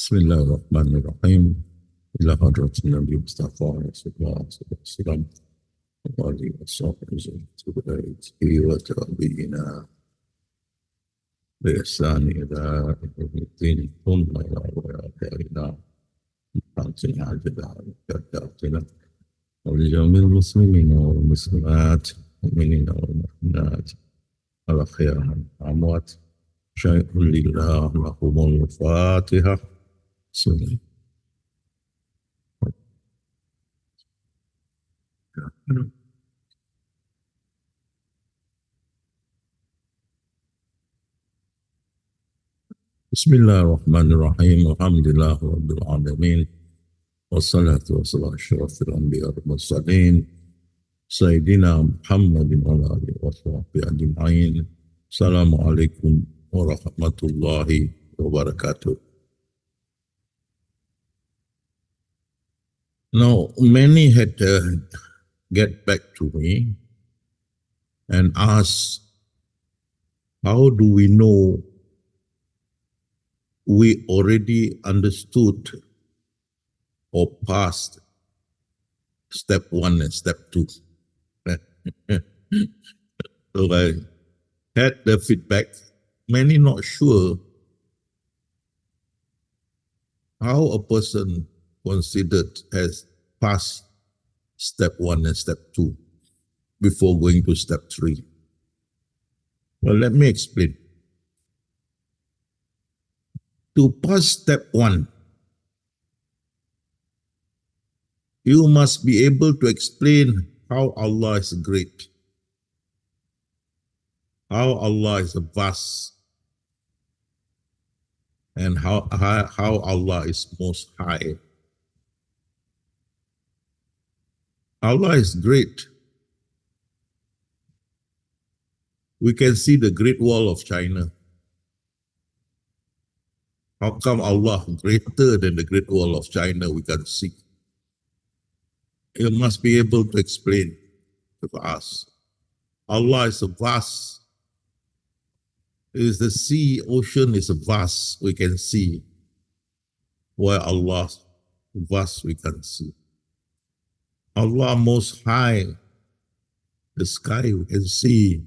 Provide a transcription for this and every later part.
بسم الله الرحمن الرحيم. إلى حضرة النبي مصطفى صلى الله عليه وسلم وآله وصحبه وتابعينا بإحسان إلى يوم الدين ثم إلى آبائنا حاتنا عجلنا كتابنا ولجميع المسلمين والمسلمات المؤمنين والمؤمنات الأحياء والأموات شيء لله لهم الفاتحة. بسم الله. بسم الله الرحمن الرحيم. الحمد لله رب العالمين والصلاة والسلام على أشرف الأنبياء والمرسلين سيدنا محمد وعلى آله وصحبه أجمعين. السلام عليكم ورحمة الله وبركاته. Now, many had get back to me and asked, how do we know we already understood or passed step 1 and step 2? So I had the feedback, many not sure how a person considered as passed step 1 and step 2 before going to step 3. Well, let me explain. To pass step 1, you must be able to explain how Allah is great, how Allah is vast, and how Allah is most high. Allah is great. We can see the Great Wall of China. How come Allah greater than the Great Wall of China we can see? You must be able to explain to us. Allah is vast. Is the sea, ocean is vast, we can see. While Allah vast, we can see. Allah most high, the sky we can see.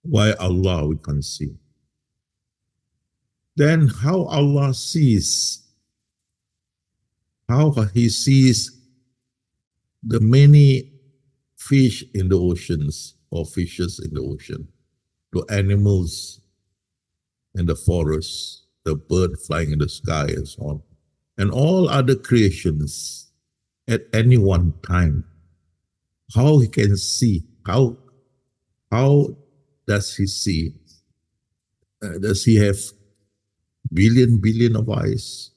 Why Allah we can see. Then how Allah sees, how He sees the many fish in the oceans or fishes in the ocean, the animals in the forest, the bird flying in the sky and so on, and all other creations at any one time. How He can see, how does He see? Does He have billion of eyes?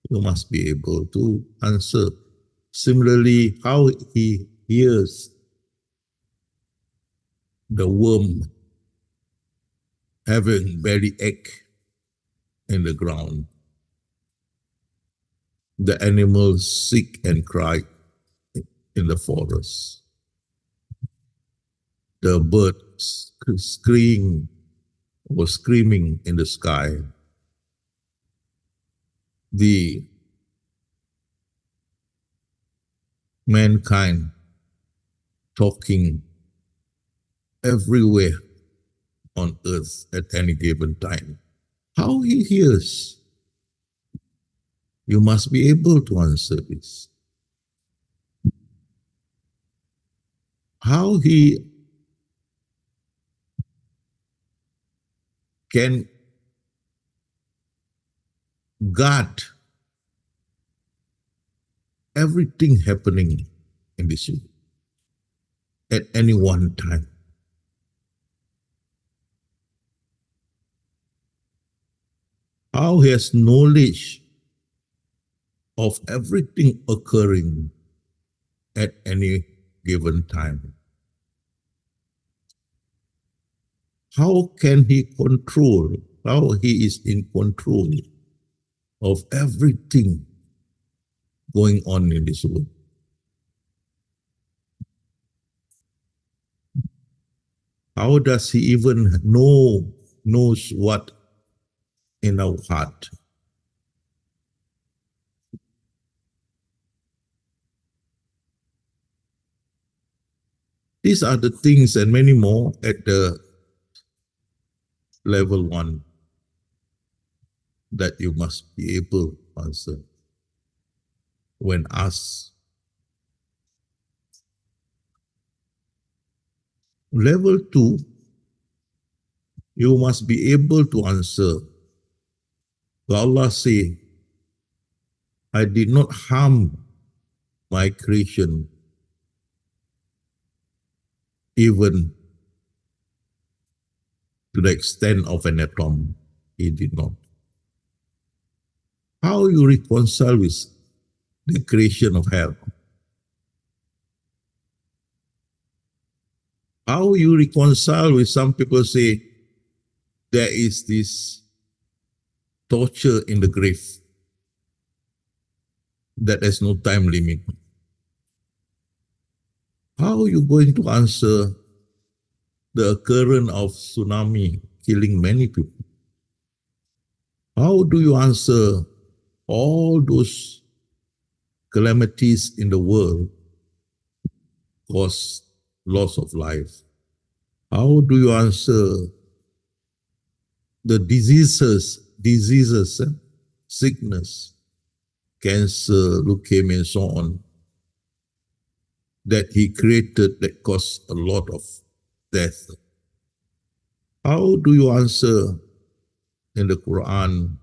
You must be able to answer. Similarly, how He hears the worm having belly ache in the ground, the animals sick and cry in the forest, the birds screaming in the sky, the mankind talking everywhere on earth at any given time. How He hears, you must be able to answer this. How He can guard everything happening in this world at any one time. How He has knowledge of everything occurring at any given time. How can He control, how He is in control of everything going on in this world? How does He even knows what in our heart? These are the things and many more at the level 1 that you must be able to answer when asked. Level 2, you must be able to answer. So Allah say, I did not harm my creation even to the extent of an atom. He did not. How you reconcile with the creation of hell? How you reconcile with some people say there is this torture in the grave that has no time limit? How are you going to answer the occurrence of tsunami killing many people? How do you answer all those calamities in the world cause loss of life? How do you answer the diseases, sickness, cancer, leukemia, and so on, that he created that caused a lot of death? How do you answer in the Quran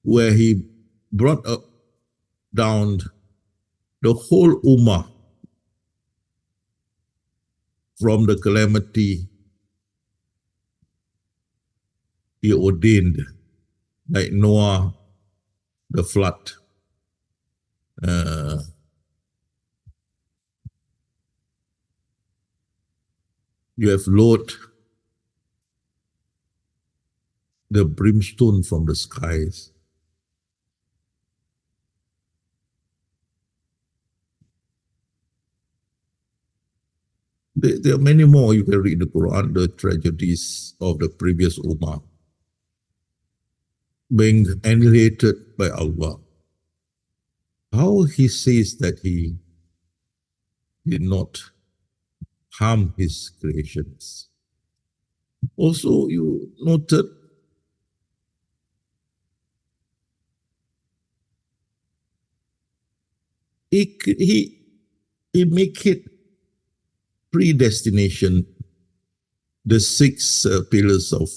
where he brought up down the whole ummah from the calamity he ordained, like Noah, the flood, you have Lot, the brimstone from the skies. There are many more. You can read the Quran, the tragedies of the previous Ummah being annihilated by Allah. How he says that he did not harm his creations. Also, you noted he make it predestination, the 6 pillars of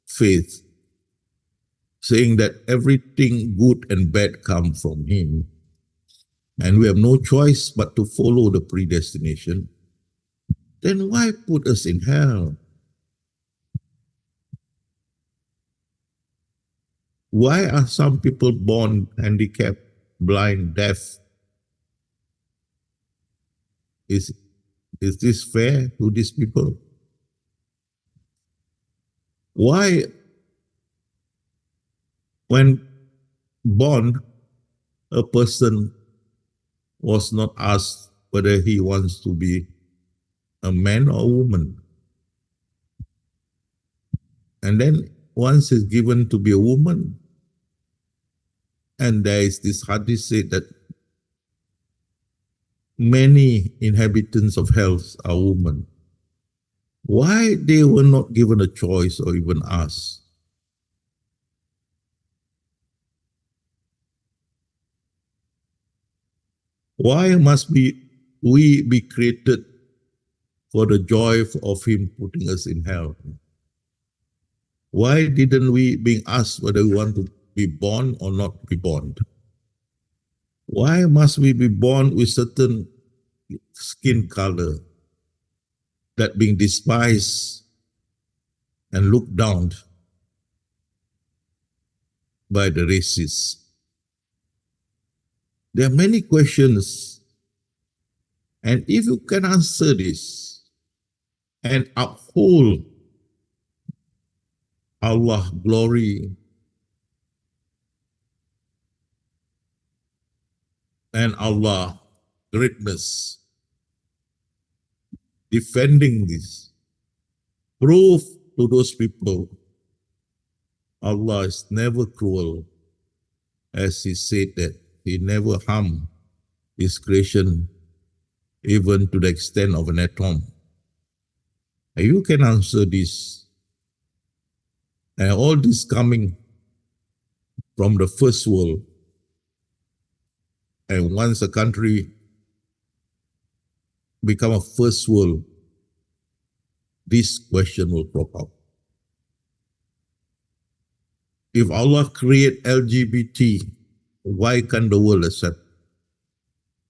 faith, saying that everything good and bad come from him, and we have no choice but to follow the predestination. Then why put us in hell? Why are some people born handicapped, blind, deaf? Is this fair to these people? Why, when born, a person was not asked whether he wants to be a man or a woman? And then once he's given to be a woman, and there is this hadith said that many inhabitants of hell are women. Why they were not given a choice or even asked? Why must we be created for the joy of him putting us in hell? Why didn't we being asked whether we want to be born or not be born? Why must we be born with certain skin color that being despised and looked down by the racists? There are many questions, and if you can answer this and uphold Allah glory and Allah greatness, defending this, prove to those people Allah is never cruel, as he said that he never harmed his creation even to the extent of an atom. And you can answer this. And all this coming from the first world. And once a country become a first world, this question will crop up. If Allah create LGBT, why can't the world accept?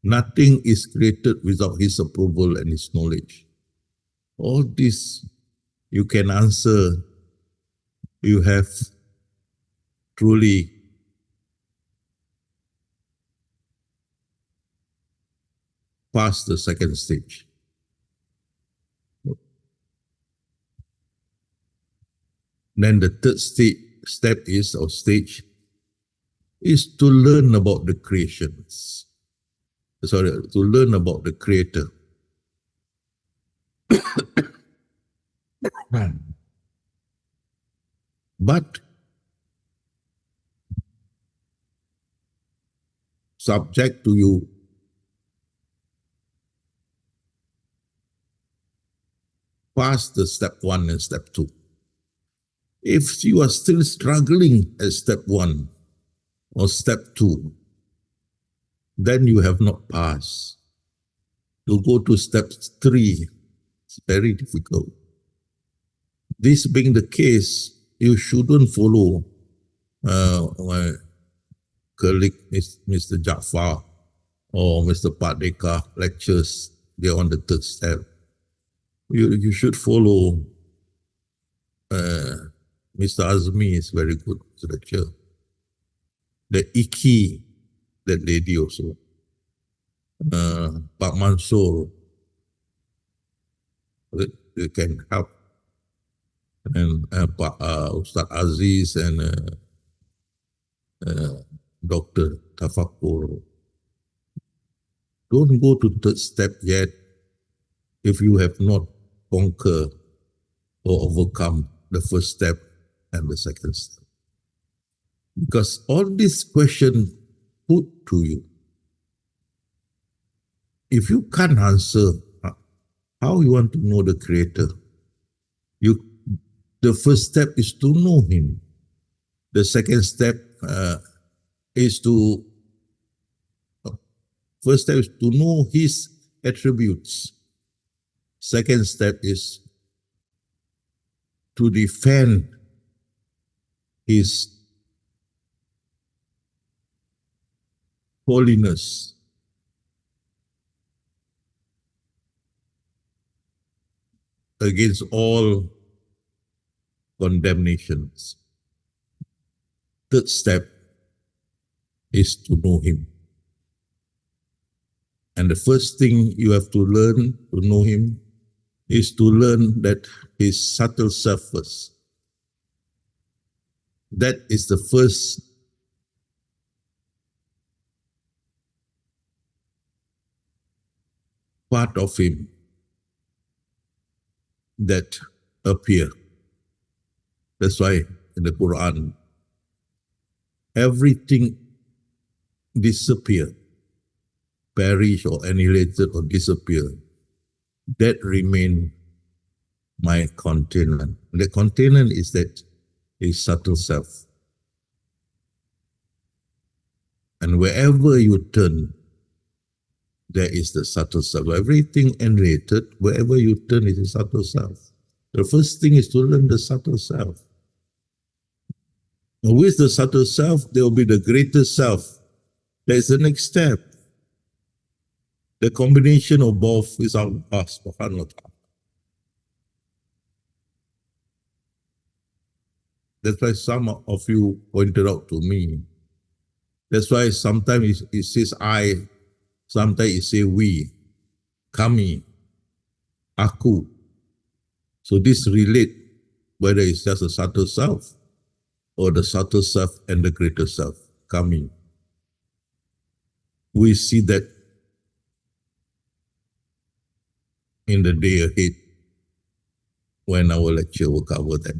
Nothing is created without His approval and His knowledge. All this you can answer. You have truly passed the second stage. Then the third step is, or stage, is to learn about the creations. Sorry, to learn about the Creator. But subject to you pass the step 1 and step 2. If you are still struggling at step 1 or step 2, then you have not passed. To go to step 3, it's very difficult. This being the case, you shouldn't follow my colleague, Mr. Jafar or Mr. Padeka lectures. They're on the third step. You should follow Mr. Azmi is very good lecture. The Iki, that lady also. Pak Mansur, they can help. And Ustadz Aziz and Dr. Tafakur. Don't go to third step yet if you have not conquered or overcome the first step and the second step. Because all these questions put to you, if you can't answer how you want to know the Creator, the first step is to know Him. The second step is to know His attributes. Second step is to defend His holiness. Against all condemnations. Third step is to know Him. And the first thing you have to learn to know Him is to learn that His subtle self first. That is the first part of Him that appear. That's why in the Quran, everything disappear, perish or annihilated or disappear. That remain my containment. The containment is that is subtle self. And wherever you turn, there is the subtle self. Everything annihilated, wherever you turn, it is subtle self. The first thing is to learn the subtle self. And with the subtle self, there will be the greater self. There is the next step. The combination of both is Allah subhanahu wa ta'ala. That's why some of you pointed out to me. That's why sometimes it says I, sometimes it says we, kami, aku. So this relate whether it's just a subtle self or the subtle self and the greater self coming. We see that in the day ahead when our lecture will cover that.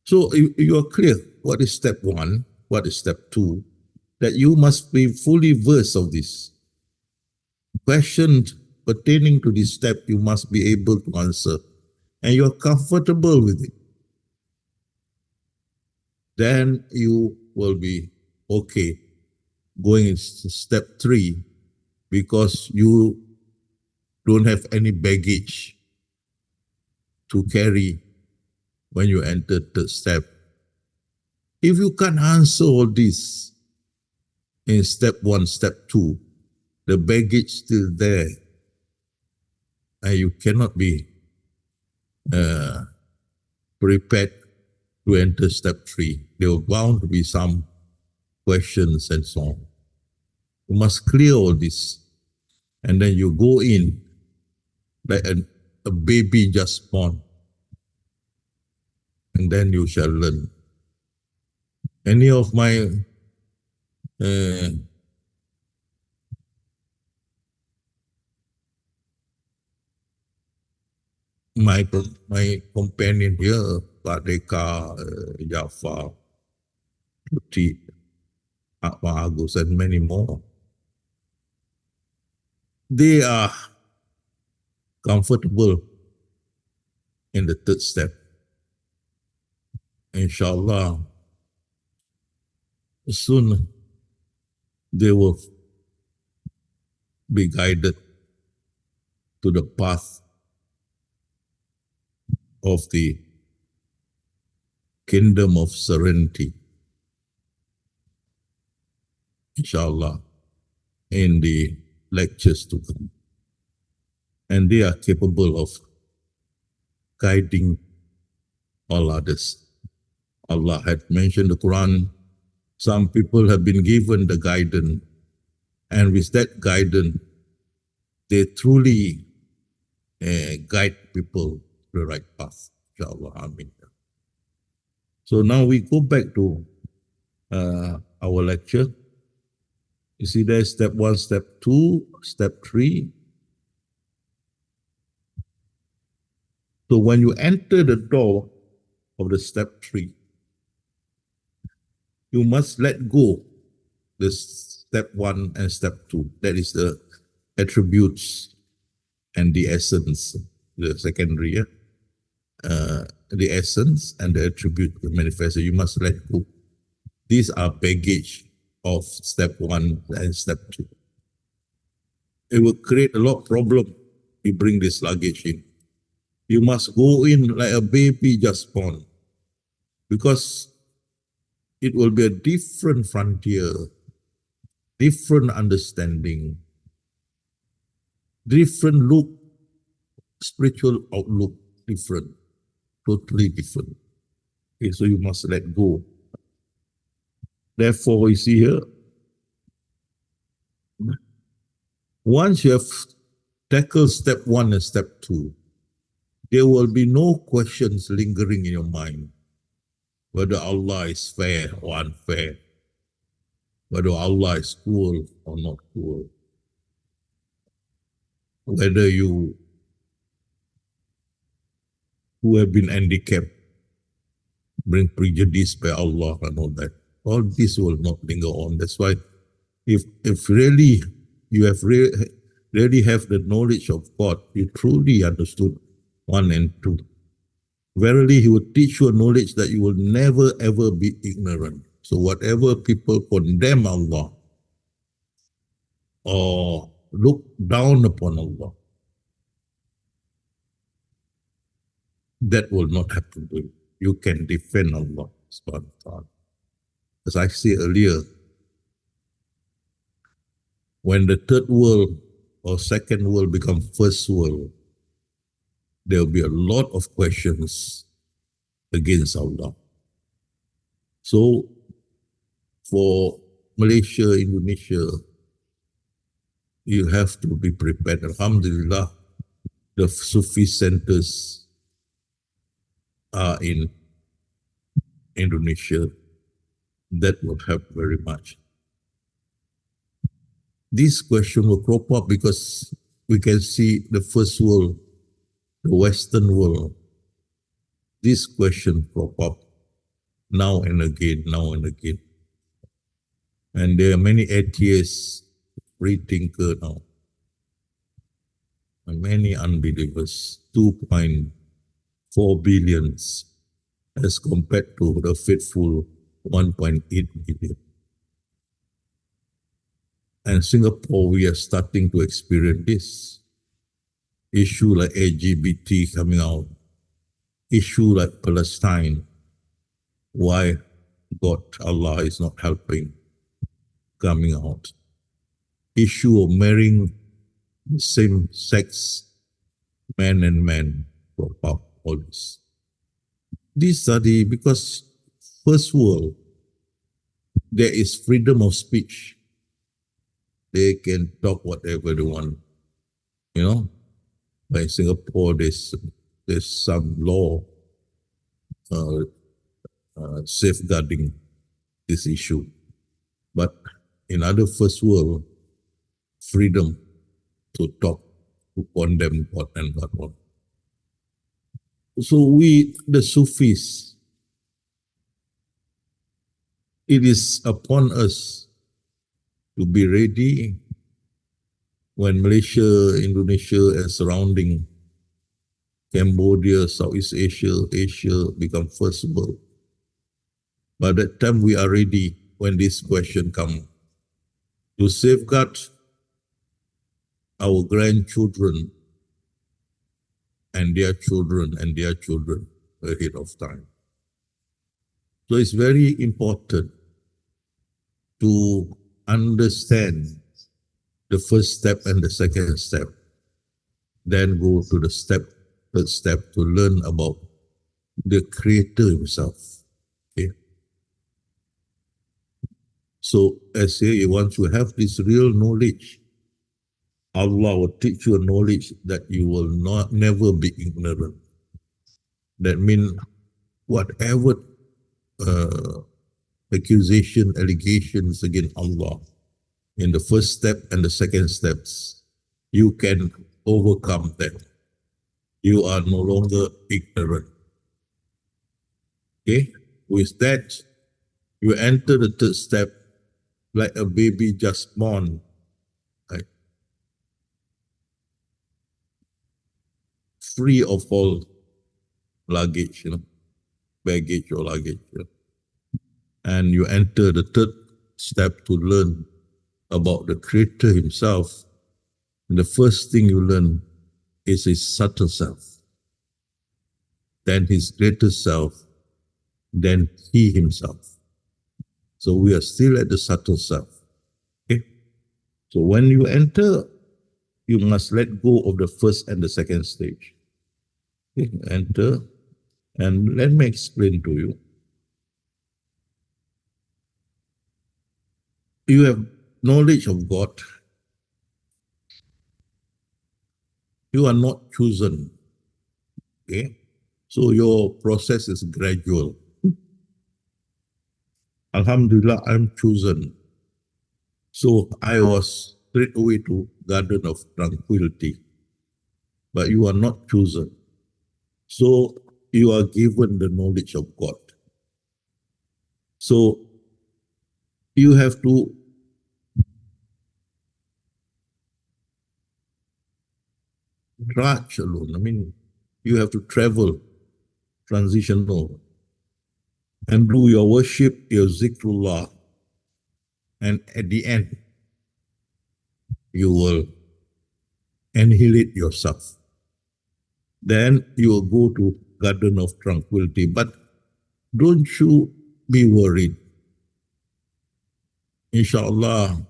So you are clear what is step 1, what is step 2, that you must be fully versed of this. questions pertaining to this step, you must be able to answer. And you're comfortable with it. Then you will be okay going into step 3 because you don't have any baggage to carry when you enter the step. If you can't answer all this in step 1, step 2, the baggage still there, and you cannot be prepared to enter step 3. There will bound to be some questions and so on. You must clear all this, and then you go in like a baby just born, and then you shall learn. Any of my my companion here, Pak Deka, Jafar, Tuti, Pak Agus, and many more, they are comfortable in the 3rd step. Inshallah, soon they will be guided to the path of the kingdom of serenity. Inshallah, in the lectures to come. And they are capable of guiding all others. Allah had mentioned the Quran, some people have been given the guidance, and with that guidance, they truly guide people to the right path. Inshallah, Amin. So now we go back to our lecture. You see there's step 1, step 2, step 3. So when you enter the door of the step 3, you must let go the step 1 and step 2. That is the attributes and the essence, the secondary, the essence and the attribute, the manifesto. You must let go. These are baggage of step 1 and step 2. It will create a lot of problem. You bring this luggage in. You must go in like a baby just born, because it will be a different frontier, different understanding, different look, spiritual outlook, different, totally different. Okay, so you must let go. Therefore, we see here, once you have tackled step 1 and step 2, there will be no questions lingering in your mind whether Allah is fair or unfair, whether Allah is cruel or not cruel, whether you who have been handicapped bring prejudice by Allah and all that. All this will not linger on. That's why if really you have really have the knowledge of God, you truly understood 1 and 2. Verily, He will teach you a knowledge that you will never ever be ignorant. So whatever people condemn Allah or look down upon Allah, that will not happen to you. You can defend Allah subhanahu wa ta'ala. As I said earlier, when the 3rd world or 2nd world become 1st world, there will be a lot of questions against Allah. So for Malaysia, Indonesia, you have to be prepared. Alhamdulillah, the Sufi centers are in Indonesia. That will help very much. This question will crop up because we can see the 1st world, the Western world. This question crop up now and again, now and again. And there are many atheists, free thinkers now. and many unbelievers, 2.4 billions as compared to the faithful 1.8 billion. And Singapore, we are starting to experience this. Issue like LGBT coming out, issue like Palestine, why God, Allah is not helping, coming out. Issue of marrying same sex, man and man, all this. This study, because first world, there is freedom of speech. They can talk whatever they want. You know, by Singapore, there's some law safeguarding this issue. But in other first world, freedom to talk, to condemn God and God. So we, the Sufis, it is upon us to be ready when Malaysia, Indonesia, and surrounding Cambodia, Southeast Asia, Asia become first world. By that time, we are ready when this question comes to safeguard our grandchildren and their children ahead of time. So it's very important to understand the first step and the second step, then go to the third step to learn about the Creator Himself. Okay? So as here, once you have this real knowledge, Allah will teach you a knowledge that you will never be ignorant. That means whatever accusation, allegations against Allah in the first step and the second steps, you can overcome them. You are no longer ignorant. Okay? With that, you enter the third step like a baby just born. Right? Free of all luggage, baggage or luggage. And you enter the third step to learn about the Creator Himself. And the first thing you learn is His subtle self, then His greater self, then He Himself. So we are still at the subtle self. Okay? So when you enter, you must let go of the first and the second stage. Okay? Enter, and let me explain to you. You have knowledge of God. You are not chosen. Okay? So your process is gradual. Alhamdulillah, I'm chosen. So I was straight away to Garden of Tranquility. But you are not chosen. So you are given the knowledge of God. So you have to trudge alone. I mean, you have to travel, transitional, and do your worship, your zikrullah. And at the end, you will annihilate yourself. Then you will go to Garden of Tranquility. But don't you be worried. Inshallah,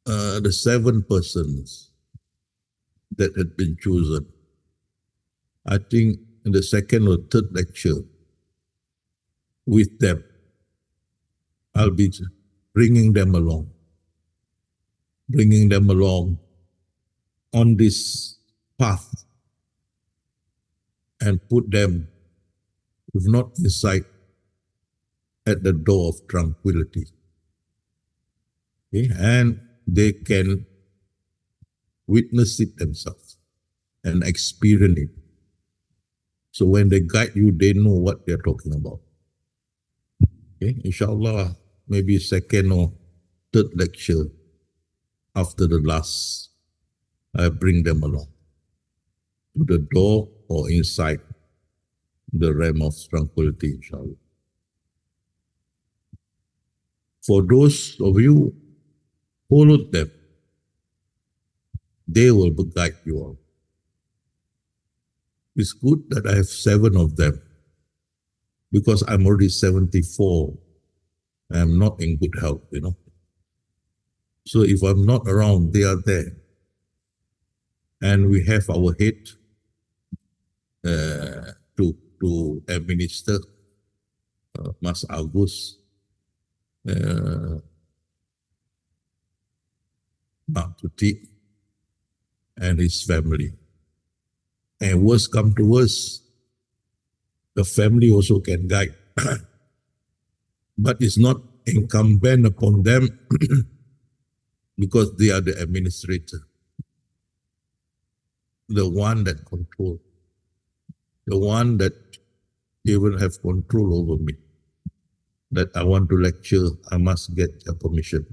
the 7 persons that had been chosen, I think in the second or third lecture, with them, I'll be bringing them along on this path and put them, if not inside, at the door of tranquility. Okay? And they can witness it themselves and experience it. So when they guide you, they know what they're talking about. Okay? Inshallah, maybe second or third lecture after the last I bring them along to the door or inside the realm of tranquility, inshallah. For those of you who followed them, they will guide you all. It's good that I have 7 of them because I'm already 74. I'm not in good health, you know. So if I'm not around, they are there. And we have our head to administer Mas Agus, Mak Tuti, and his family. And worst come to worst, the family also can guide. But it's not incumbent upon them because they are the administrator, the one that control, the one that even have control over me. That I want to lecture, I must get their permission.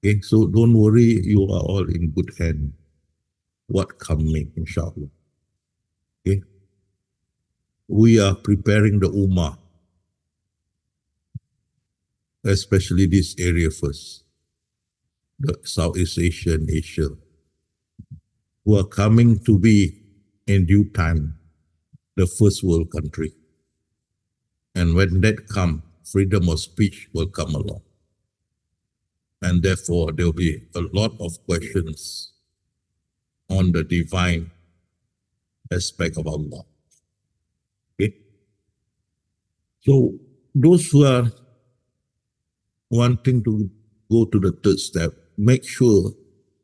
Okay, so don't worry, you are all in good hand. What coming, inshallah. Okay, we are preparing the Ummah, especially this area first, the Southeast Asia and Asia, who are coming to be in due time the first world country. And when that comes, freedom of speech will come along. And therefore, there will be a lot of questions on the divine aspect of Allah. Okay? So, those who are wanting to go to the third step, make sure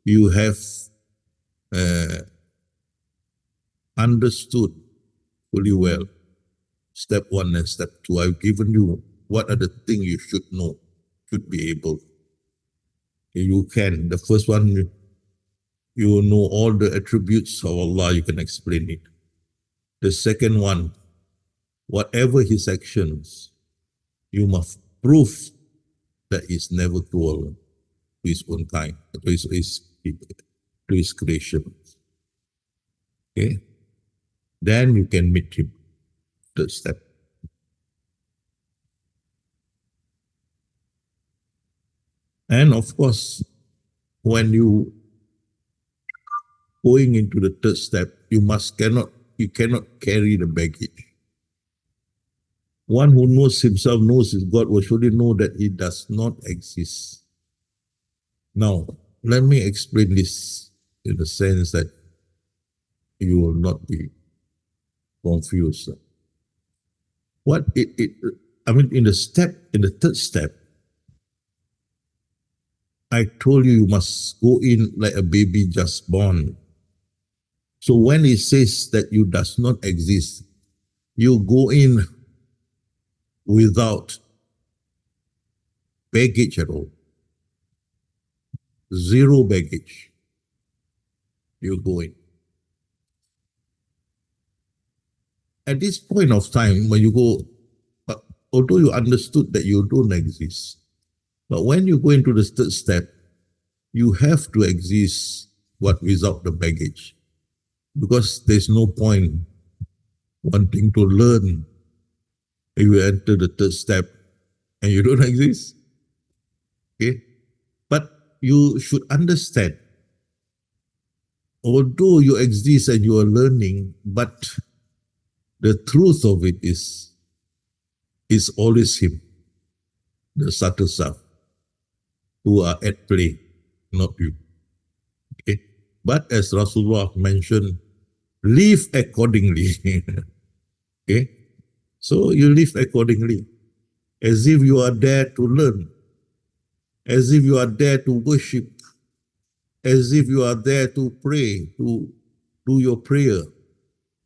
you have understood fully well step 1 and step 2. I've given you what are the things you should know, should be able. You can. The first one, you know all the attributes of Allah, you can explain it. The second one, whatever his actions, you must prove that he's never cruel to his own kind, to his creation. Okay? Then you can meet him. Third step. And of course, when you going into the third step, you cannot carry the baggage. One who knows himself, knows his God, will surely know that he does not exist. Now, let me explain this in the sense that you will not be confused. In the third step, I told you must go in like a baby just born. So when it says that you does not exist, you go in without baggage at all. Zero baggage. You go in. At this point of time, when you go, although you understood that you don't exist, but when you go into the third step, you have to exist without the baggage. Because there's no point wanting to learn if you enter the third step and you don't exist. Okay? But you should understand, although you exist and you are learning, but the truth of it is always him, the subtle self, who are at play, not you. Okay? But as Rasulullah mentioned, live accordingly. Okay? So you live accordingly, as if you are there to learn, as if you are there to worship, as if you are there to pray, to do your prayer.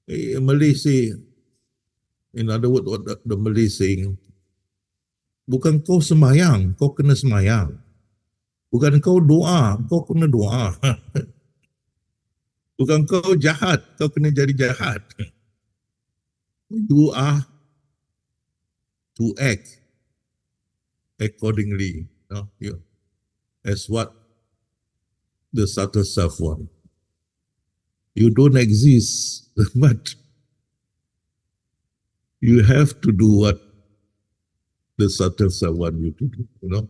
Malay say, in other words, what the Malay saying, bukan kau semayang, kau kena semayang. Bukan kau doa, kau kena doa. Bukan kau jahat, kau kena jadi jahat. You are to act accordingly. As what the subtle self one. You don't exist, but you have to do what the subtle self want you to do, you know.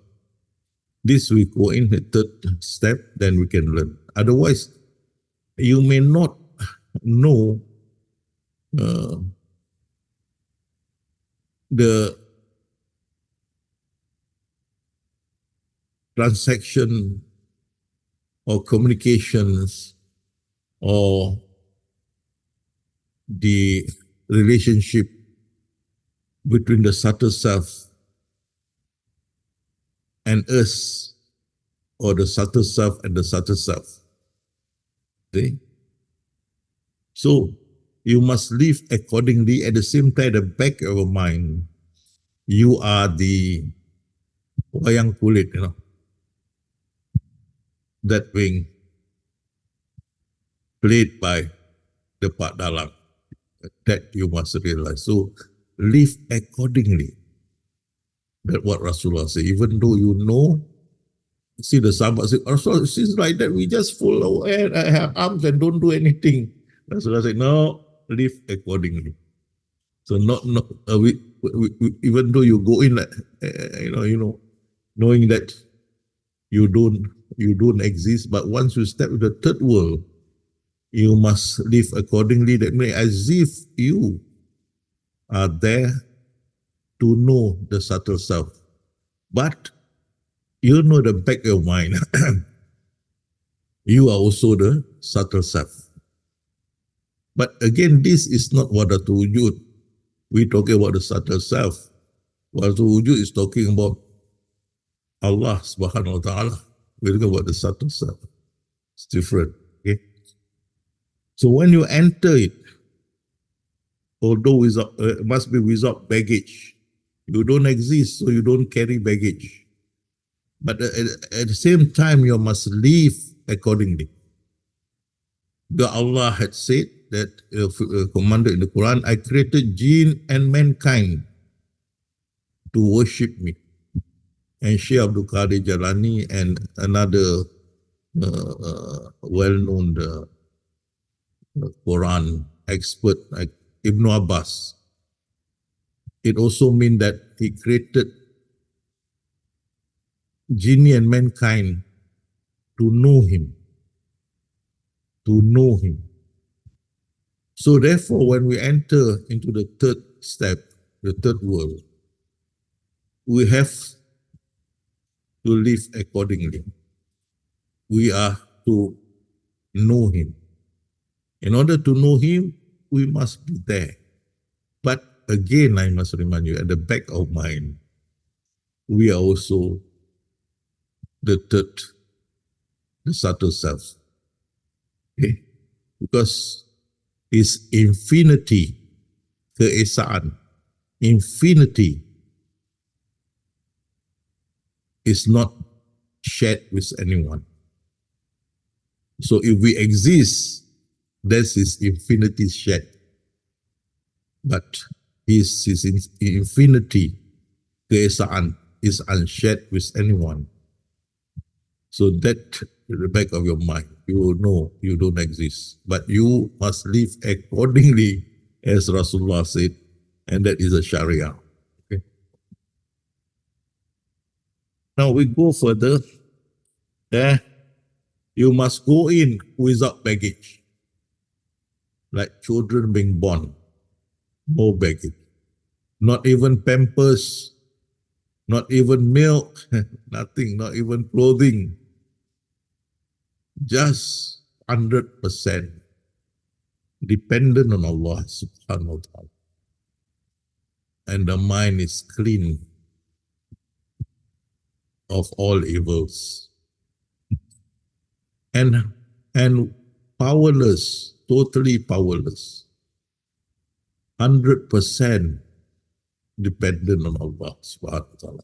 This we go in the third step, then we can learn. Otherwise, you may not know the transaction or communications or the relationship between the subtle self and us, or the subtle self and the subtle self. Okay? So you must live accordingly. At the same time, the back of your mind, you are the wayang kulit, you know, that being played by the Pak Dalang. That you must realize. So live accordingly. That's what Rasulullah said. Even though you know, see the Sahabat say, Rasulullah, she's like that. We just fold our arms and don't do anything. Rasulullah said, no, live accordingly. So even though you go in, knowing that you don't exist, but once you step in the third world, you must live accordingly. That means as if you are there to know the subtle self. But you know the back of your mind, you are also the subtle self. But again, this is not wadatul wujud. We're talking about the subtle self. Wadatul wujud is talking about Allah subhanahu wa ta'ala. We're talking about the subtle self. It's different. Okay? So when you enter it, although it must be without baggage, you don't exist, so you don't carry baggage. But at the same time, you must live accordingly. The Allah had said that, commanded in the Quran, I created jinn and mankind to worship me. And Shaykh Abdul Qadir Jalani and another well-known Quran expert like Ibn Abbas, it also means that he created jinn and mankind to know him. To know him. So therefore, when we enter into the third step, the third world, we have to live accordingly. We are to know him. In order to know him, we must be there. But again, I must remind you, at the back of mind, we are also the third, the subtle self. Okay? Because it's infinity, keesaan, infinity is not shared with anyone. So if we exist, this is infinity shared. But his infinity, keesaan, is unshared with anyone. So that in the back of your mind, you will know you don't exist. But you must live accordingly, as Rasulullah said, and that is a Sharia. Okay. Now we go further. You must go in without baggage. Like children being born, no baggage. Not even pampers, not even milk, nothing, not even clothing. Just 100% dependent on Allah subhanahu wa ta'ala. And the mind is clean of all evils. And powerless, totally powerless. 100% dependent on Allah subhanahu wa ta'ala.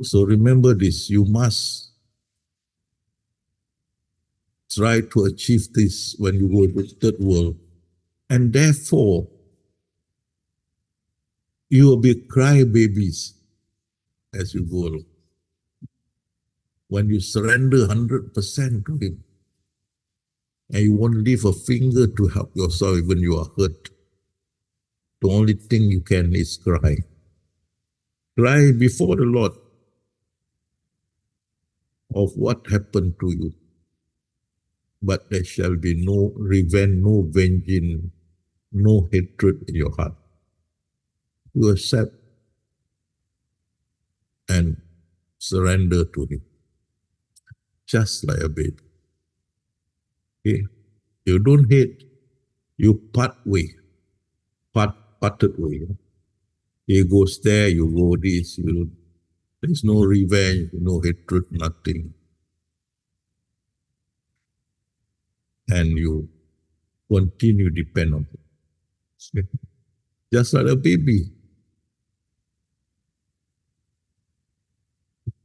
So remember this, you must try to achieve this when you go to the third world. And therefore, you will be crybabies as you go along. when you surrender 100% to Him, and you won't leave a finger to help yourself when you are hurt, the only thing you can is cry. Cry before the Lord of what happened to you. But there shall be no revenge, no vengeance, no hatred in your heart. You accept and surrender to Him, just like a baby. Okay? You don't hate, you parted way. He goes there, you go this, there's no revenge, no hatred, nothing. And you continue to depend on Him. Okay? Just like a baby.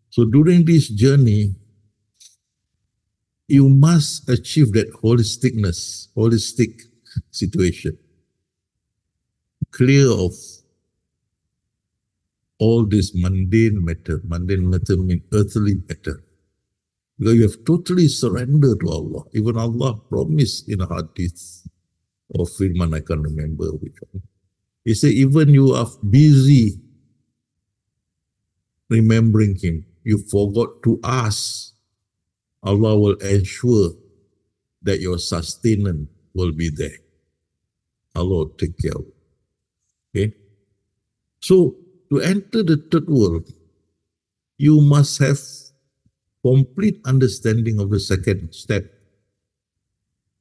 So during this journey, you must achieve that holistic situation. Clear of all this mundane matter. Mundane matter means earthly matter. Because you have totally surrendered to Allah. Even Allah promised in a hadith or Firman, I can't remember which one. He said, even you are busy remembering Him, you forgot to ask, Allah will ensure that your sustenance will be there. Allah will take care of it. Okay? So, to enter the third world, you must have complete understanding of the second step.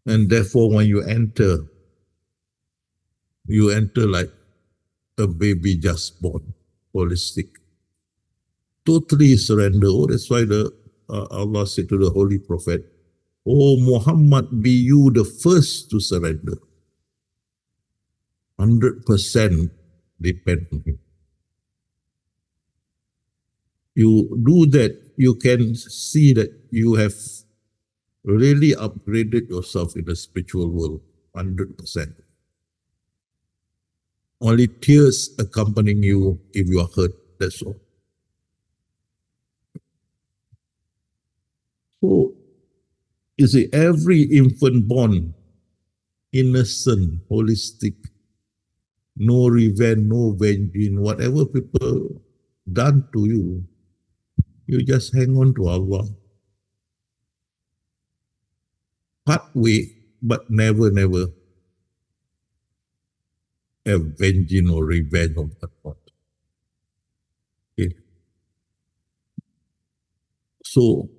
And therefore, when you enter like a baby just born, holistic. Totally surrender. Oh, that's why Allah said to the Holy Prophet, "Oh Muhammad, be you the first to surrender. 100% depend on Him." You do that, you can see that you have really upgraded yourself in the spiritual world, 100%. Only tears accompanying you if you are hurt, that's all. So, you see, every infant born, innocent, holistic, no revenge, no vengeance, whatever people done to you, you just hang on to Allah. Part way, but never have vengeance or revenge on that part. Okay. So,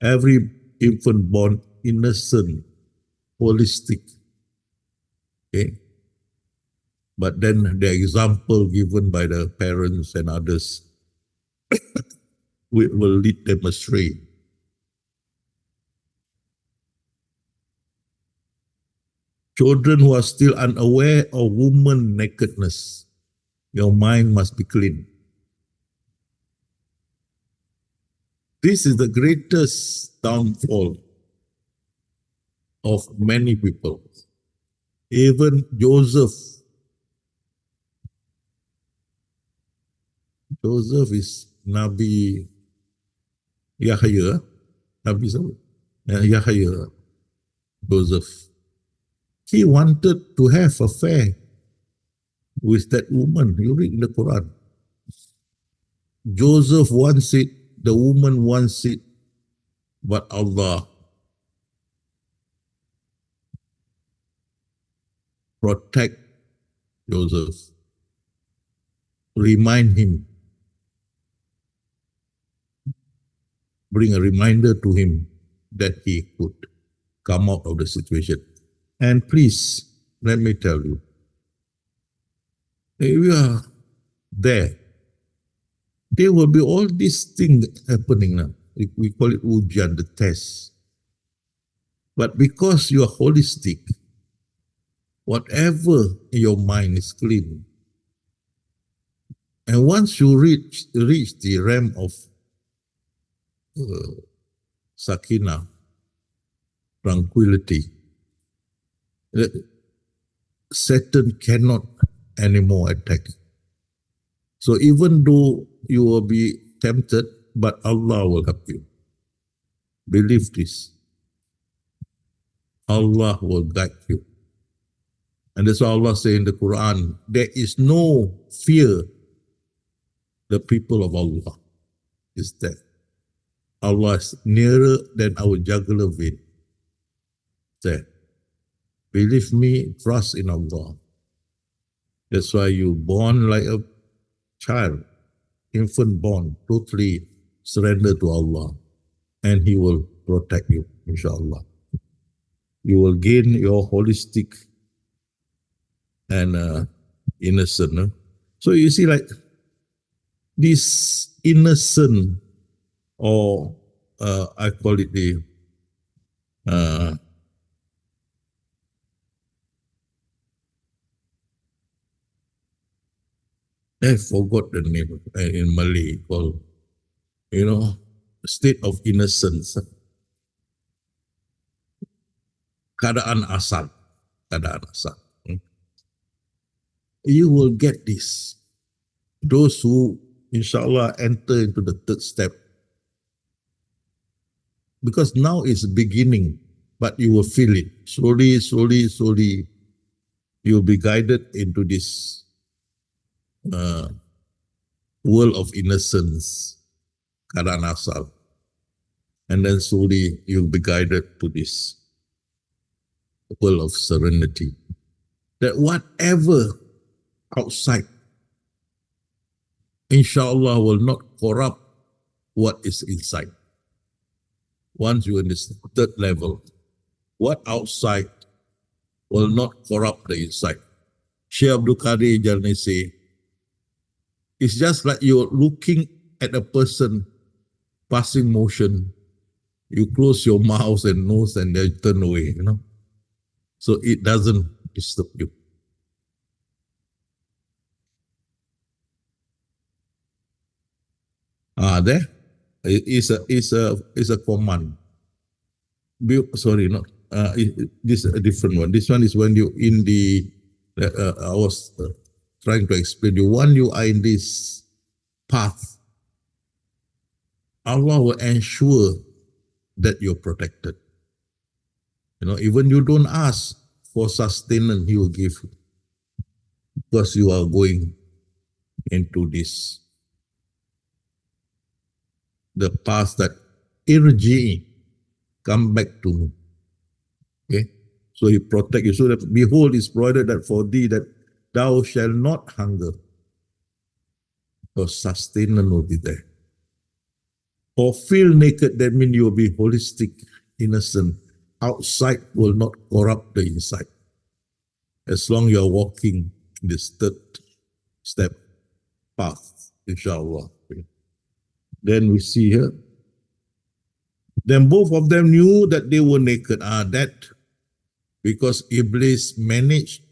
every infant born innocent, holistic. Okay. But then the example given by the parents and others will lead them astray. Children who are still unaware of woman nakedness, your mind must be clean. This is the greatest downfall of many people. Even Joseph is Nabi Yahya, Yahya, Joseph. He wanted to have affair with that woman. You read in the Quran. Joseph wants it, the woman wants it, but Allah protect Joseph. Remind him. Bring a reminder to him that he could come out of the situation. And please, let me tell you, if you are there, there will be all these things happening now. We call it ujian, the test. But because you are holistic, whatever in your mind is clean. And once you reach the realm of sakina, tranquility, Satan cannot anymore attack. So even though you will be tempted, but Allah will help you. Believe this. Allah will guide you. And that's why Allah says in the Quran, there is no fear the people of Allah is there. Allah is nearer than our jugular vein. There. Believe me, trust in Allah. That's why you born like a child, infant born, totally surrender to Allah, and He will protect you, inshallah. You will gain your holistic and innocent. So you see, like this innocent, or I call it the I forgot the name in Malay called, state of innocence. Keadaan asal. Keadaan asal. You will get this. Those who, inshallah, enter into the third step. Because now it's beginning, but you will feel it. Slowly, slowly, slowly, you will be guided into this world of innocence, keadaan asal. And then slowly you'll be guided to this world of serenity. That whatever outside, inshallah, will not corrupt what is inside. Once you're in this third level, what outside will not corrupt the inside. Sheikh Abdul Qadir Jalani say, it's just like you're looking at a person passing motion. You close your mouth and nose and they turn away, So it doesn't disturb you. There is a command. Sorry, not this is a different one. This one is when you in the. I was trying to explain you. When you are in this path, Allah will ensure that you're protected. Even you don't ask for sustenance, He will give you, because you are going into this. The path that irji, come back to me. Okay, so He protect you. So that behold, is provided that for thee that thou shalt not hunger. Your sustenance will be there. Or feel naked, that means you will be holistic, innocent. Outside will not corrupt the inside. As long you are walking this third step path, inshallah. Then we see here. Then both of them knew that they were naked. That because Iblis managed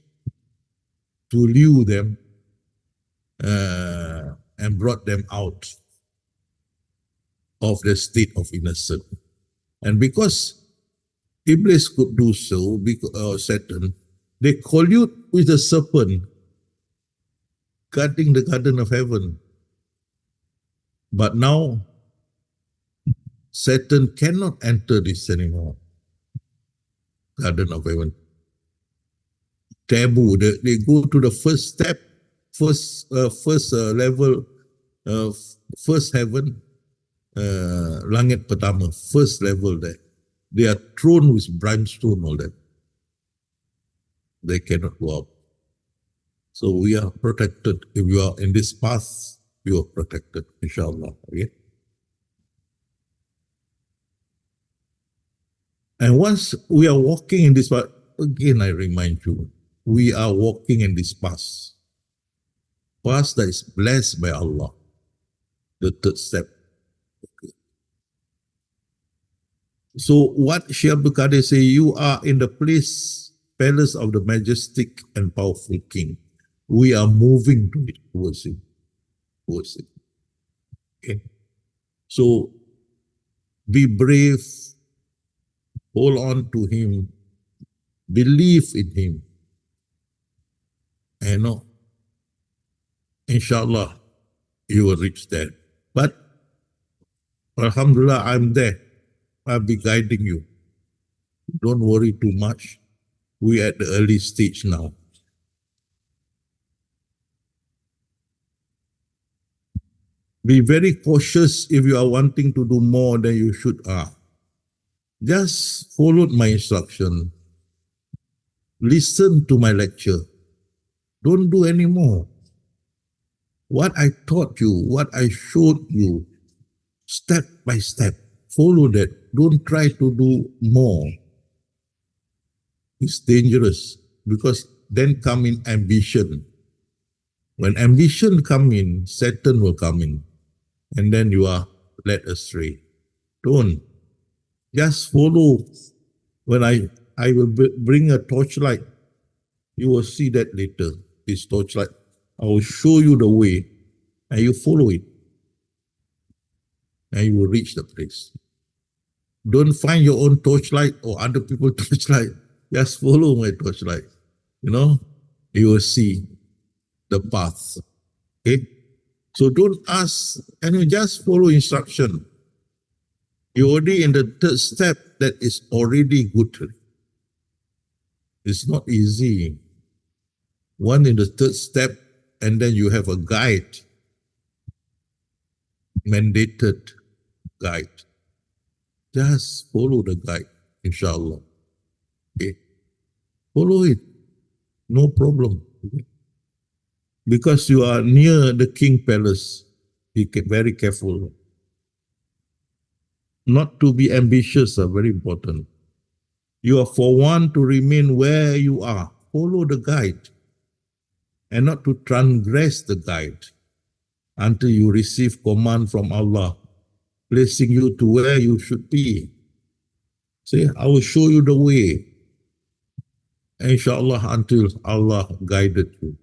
to lure them and brought them out of the state of innocence. And because Iblis could do so, because Satan, they collude with the serpent guarding the garden of heaven. But now Satan cannot enter this anymore. Garden of heaven. Taboo. They go to the first step, first level, first heaven, langit pertama, first level there. They are thrown with brimstone, all that. They cannot go out. So we are protected. If you are in this path, you are protected, inshallah. Okay? And once we are walking in this path, again I remind you, we are walking in this path. Path that is blessed by Allah. The third step. Okay. So what Sheikh Abdul Qadir say, you are in the palace of the majestic and powerful king. We are moving to it, towards it. Okay. So be brave, hold on to Him, believe in Him. And inshallah, you will reach there. But Alhamdulillah, I'm there. I'll be guiding you. Don't worry too much. We're at the early stage now. Be very cautious if you are wanting to do more than you should are. Just follow my instruction. Listen to my lecture. Don't do any more. What I taught you, what I showed you, step by step, follow that. Don't try to do more. It's dangerous because then come in ambition. When ambition come in, Satan will come in, and then you are led astray. Don't. Just follow. When I will bring a torchlight, you will see that later. This torchlight, I will show you the way, and you follow it, and you will reach the place. Don't find your own torchlight or other people's torchlight. Just follow my torchlight. You will see the path. Okay? So don't ask, and you just follow instruction. You're already in the third step, that is already good. It's not easy. One in the third step, and then you have a guide, mandated guide. Just follow the guide, inshallah. Okay? Follow it. No problem. Okay? Because you are near the king palace, be very careful. Not to be ambitious are very important. You are for one to remain where you are. Follow the guide and not to transgress the guide until you receive command from Allah, placing you to where you should be. Say, I will show you the way. Inshallah, until Allah guided you.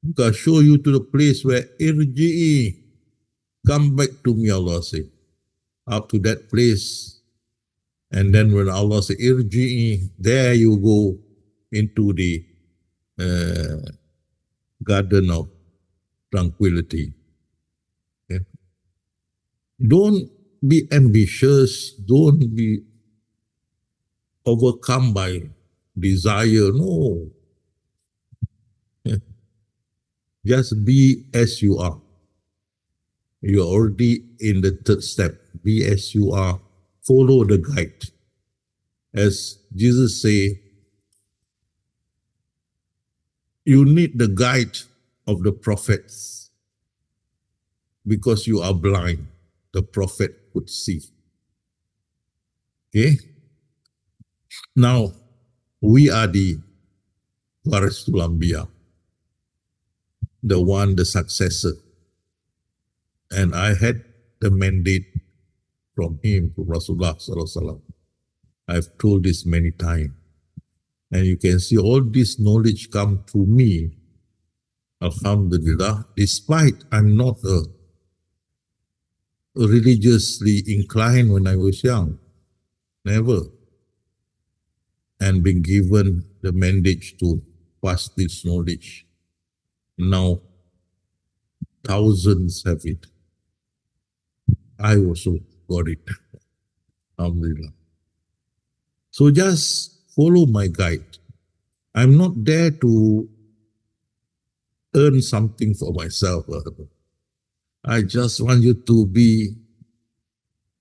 Because show you to the place where irji'i, come back to me, Allah say. Up to that place. And then when Allah say irji'i, there you go into the garden of tranquility. Okay? Don't be ambitious. Don't be overcome by desire. No. Just be as you are. You are already in the third step. Be as you are. Follow the guide. As Jesus say, you need the guide of the prophets because you are blind. The prophet could see. Okay? Now, we are the Warisul Anbiya, the successor. And I had the mandate from him, from Rasulullah Sallallahu Alaihi Wasallam. I've told this many times. And you can see all this knowledge come to me, alhamdulillah, despite I'm not religiously inclined when I was young. Never. And been given the mandate to pass this knowledge. Now, thousands have it. I also got it. Alhamdulillah. So just follow my guide. I'm not there to earn something for myself. I just want you to be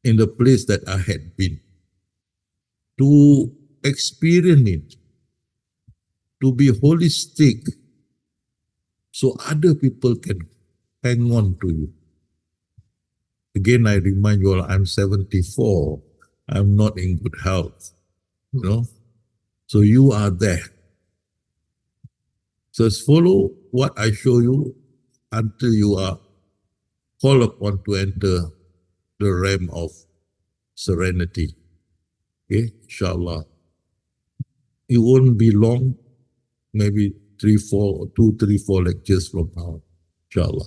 in the place that I had been, to experience it, to be holistic, so other people can hang on to you. Again, I remind you all, I'm 74. I'm not in good health. So you are there. So follow what I show you until you are called upon to enter the realm of serenity. Okay, inshallah. It won't be long, maybe 2, 3, 4 lectures from now, inshallah.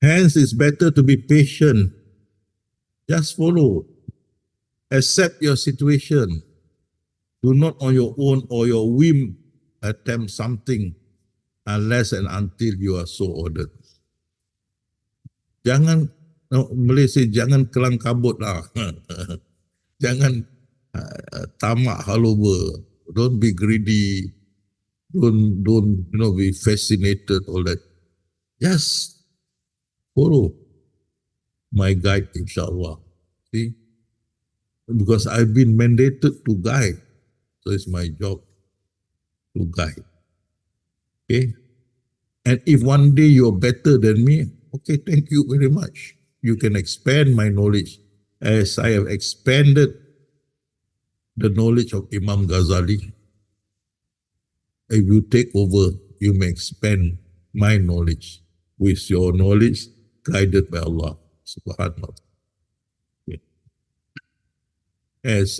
Hence, it's better to be patient. Just follow. Accept your situation. Do not on your own or your whim attempt something unless and until you are so ordered. Jangan, Malaysia jangan kelang kabut lah. Jangan tamak haloba. Don't be greedy. Don't be fascinated, all that. Just follow my guide, inshallah. See? Because I've been mandated to guide. So it's my job to guide. Okay? And if one day you're better than me, okay, thank you very much. You can expand my knowledge as I have expanded the knowledge of Imam Ghazali. If you take over, you may expand my knowledge with your knowledge guided by Allah subhanahu wa ta'ala. Okay. As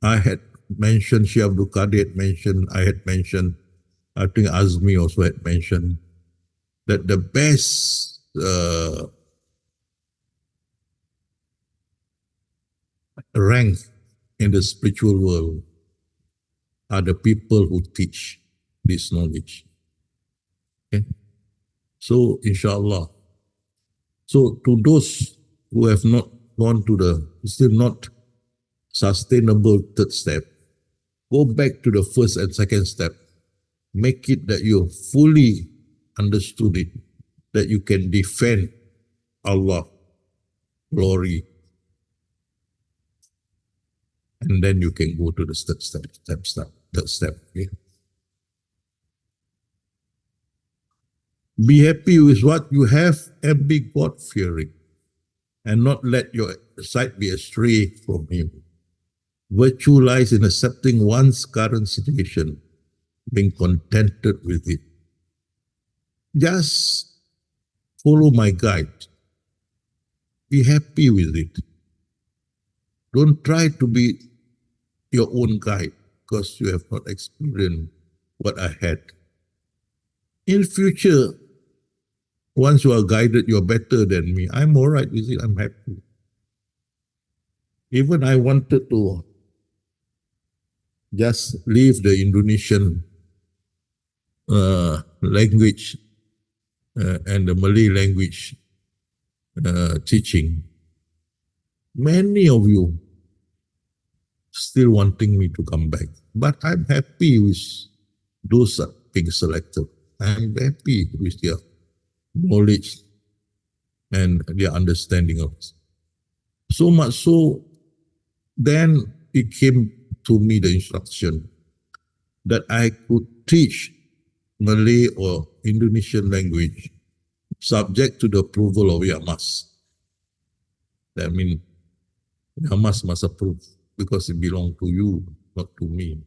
I had mentioned, Syekh Abdul Qadir had mentioned, I had mentioned, I think Azmi also had mentioned, that the best rank in the spiritual world are the people who teach this knowledge. Okay? So, inshallah. So, to those who have not gone to the, still not sustainable third step, go back to the first and second step. Make it that you fully understood it, that you can defend Allah, glory, and then you can go to the third step. Okay? Be happy with what you have and be God-fearing, and not let your sight be astray from Him. Virtue lies in accepting one's current situation, being contented with it. Just follow my guide. Be happy with it. Don't try to be your own guide because you have not experienced what I had. In future, once you are guided, you're better than me. I'm all right with it. I'm happy. Even I wanted to just leave the Indonesian language and the Malay language teaching. Many of you still wanting me to come back, but I'm happy with those being selected. I'm happy with their knowledge and their understanding of it. So much so, then it came to me the instruction that I could teach Malay or Indonesian language subject to the approval of Yamas. That means Yamas must approve because it belonged to you, not to me.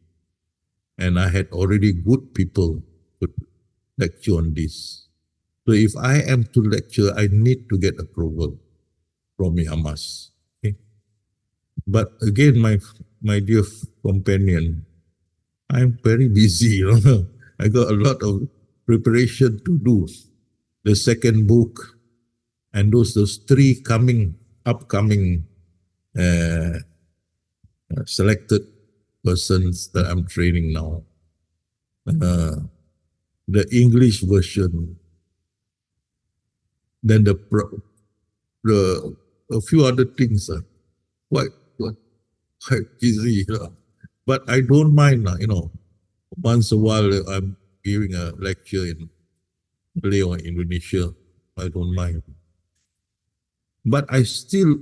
And I had already good people to lecture on this. So if I am to lecture, I need to get approval from Yamas. Okay? But again, my dear companion, I'm very busy. I got a lot of preparation to do. The second book and those three upcoming selected persons that I'm training now. The English version, then a few other things are quite easy. But I don't mind, once a while I'm giving a lecture in Malay or Indonesia. I don't mind. But I still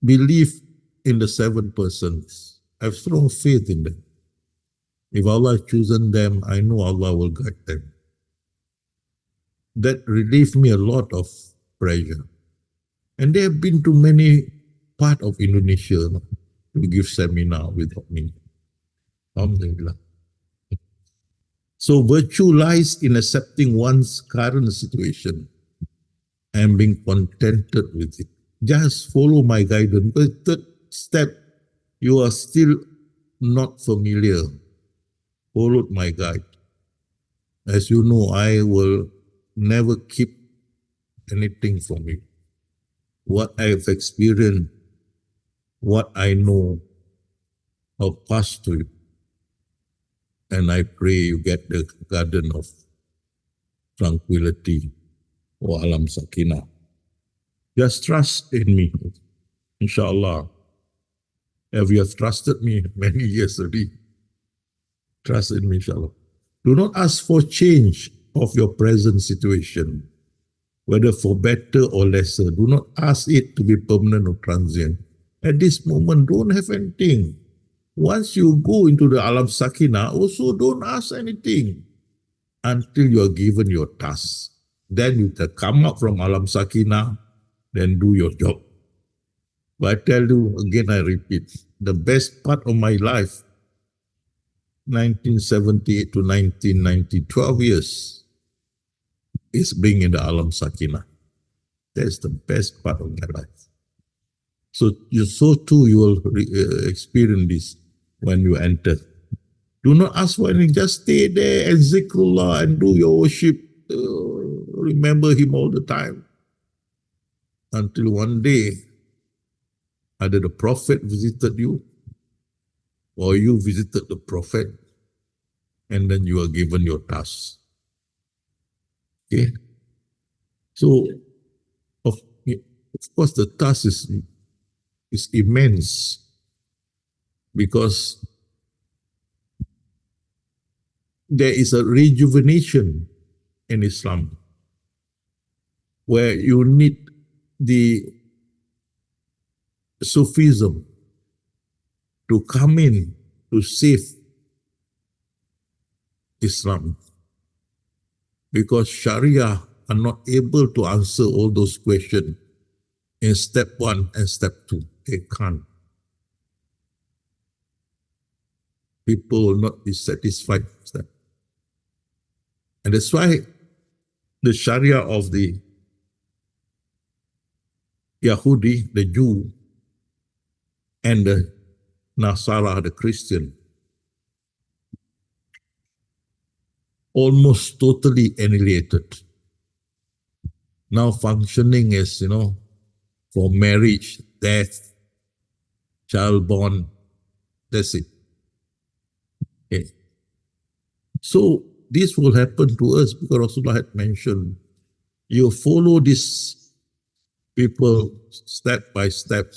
believe in the 7 persons. I have strong faith in them. If Allah has chosen them, I know Allah will guide them. That relieved me a lot of pressure. And they have been to many parts of Indonesia to give seminar without me. Alhamdulillah. So virtue lies in accepting one's current situation and being contented with it. Just follow my guidance. Because third step, you are still not familiar. Follow my guide. As you know, I will never keep anything from you. What I have experienced, what I know, I'll pass to you. And I pray you get the garden of tranquility or alam sakinah. Just trust in me, inshallah. If you have trusted me many years already, trust in me, inshallah. Do not ask for change of your present situation, whether for better or lesser. Do not ask it to be permanent or transient. At this moment, don't have anything. Once you go into the alam sakinah, also don't ask anything until you are given your task. Then you can come up from alam sakinah, then do your job. But I tell you again, I repeat, the best part of my life, 1978 to 1990, 12 years, is being in the alam sakinah. That's the best part of my life. So too you will experience this when you enter. Do not ask for anything, just stay there and zikrullah and do your worship. Remember him all the time. Until one day, either the Prophet visited you or you visited the Prophet, and then you are given your task. Okay? So, of course, the task is immense because there is a rejuvenation in Islam where you need the Sufism to come in to save Islam, because Sharia are not able to answer all those questions in step 1 and step 2. They can't. People will not be satisfied with that. And that's why the Sharia of the Yahudi, the Jew, and the Nasara, the Christian, almost totally annihilated. Now functioning as, for marriage, death, child born, that's it. Okay. So this will happen to us because Rasulullah had mentioned, you follow these people step by step.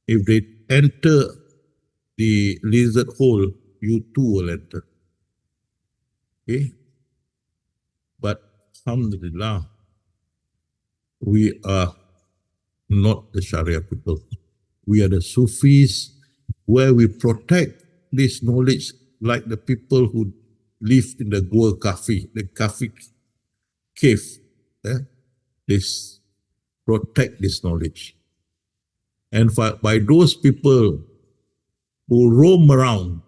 If they enter the lizard hole, you too will enter. Okay? But alhamdulillah, we are not the Sharia people. We are the Sufis, where we protect this knowledge like the people who live in the Goa Kafi, the Kafi cave. They protect this knowledge. And by those people who roam around,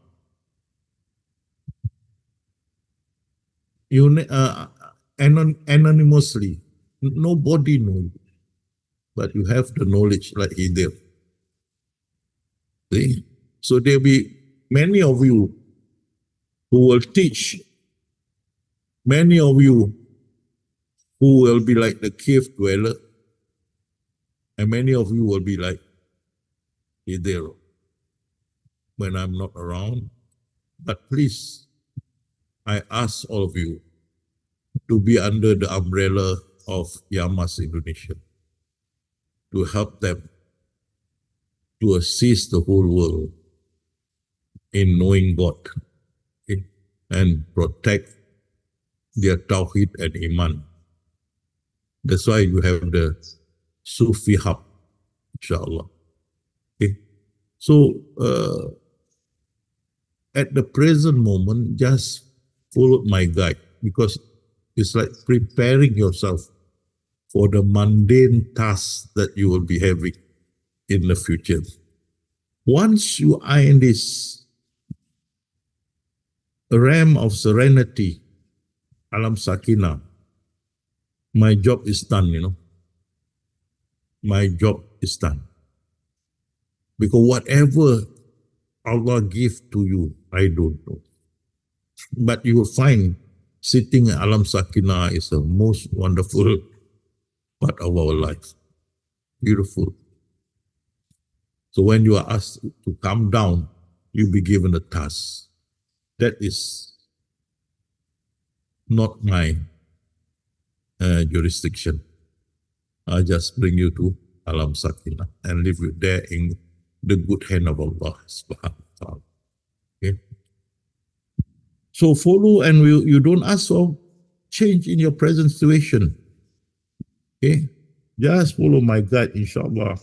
anonymously, nobody knows, but you have the knowledge like he did. See? So there will be many of you who will teach, many of you who will be like the cave dweller, and many of you will be like Hidero when I'm not around. But please, I ask all of you to be under the umbrella of Yamas Indonesia, to help them to assist the whole world in knowing God, okay, and protect their Tawheed and Iman. That's why you have the Sufi hub, inshallah. Okay. So, at the present moment, just follow my guide, because it's like preparing yourself for the mundane tasks that you will be having in the future. Once you are in this realm of serenity, alam sakinah, my job is done, My job is done. Because whatever Allah gives to you, I don't know. But you will find sitting in alam sakinah is the most wonderful part of our life. Beautiful. So when you are asked to come down, you'll be given a task. That is not my jurisdiction. I just bring you to Alam Sakinah and leave you there in the good hand of Allah subhanahu wa ta'ala. Okay? So follow, and you don't ask for change in your present situation. Okay? Just follow my guide, inshallah.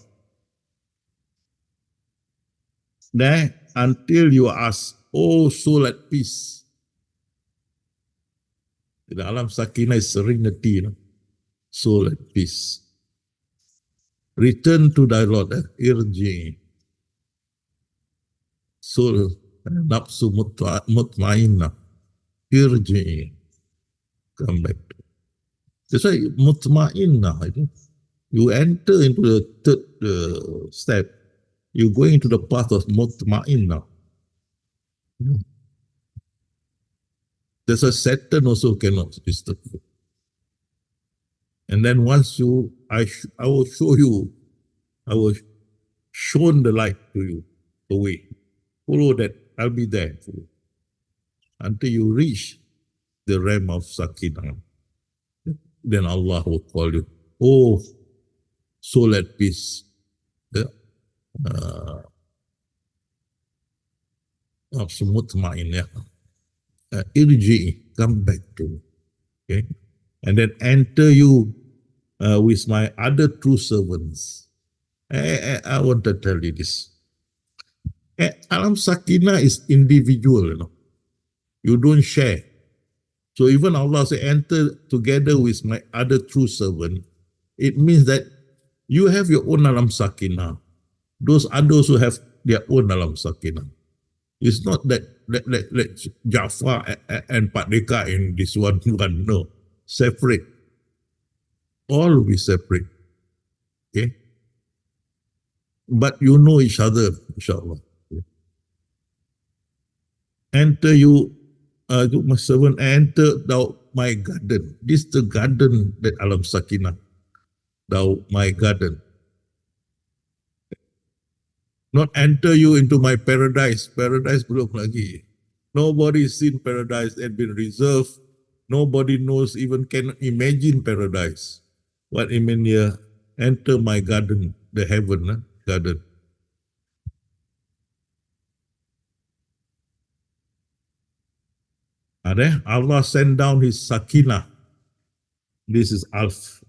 There until you ask, oh soul at peace. The Alam Sakinah is serenity, soul at peace. Return to thy Lord, irji. Soul, nafsu mutmainah, irji. Come back. That's why mutmainah, you enter into the third step. You go into the path of mutmainah. There's a Satan also cannot disturb you. And then once I will show you, I will show the light to you, the way. Follow that, I'll be there for you. Until you reach the realm of Sakinah. Then Allah will call you, oh, soul at peace. Irji, come back to me. Okay? And then enter you with my other true servants. I want to tell you this. Alam Sakinah is individual, You don't share. So even Allah say, enter together with my other true servant. It means that you have your own Alam Sakinah. Those others who have their own Alam Sakinah. It's not that Jafar and Pak Deka in this one. No. Separate. All will be separate. Okay? But you know each other, inshallah. Enter you, my servant, enter thou my garden. This is the garden that Alam Sakinah. Thou my garden. Not enter you into my paradise. Paradise belum lagi. Nobody's seen paradise and been reserved. Nobody knows, even cannot imagine paradise. What I mean here, enter my garden, the heaven garden. Allah sent down his Sakinah. This is Al-Fat.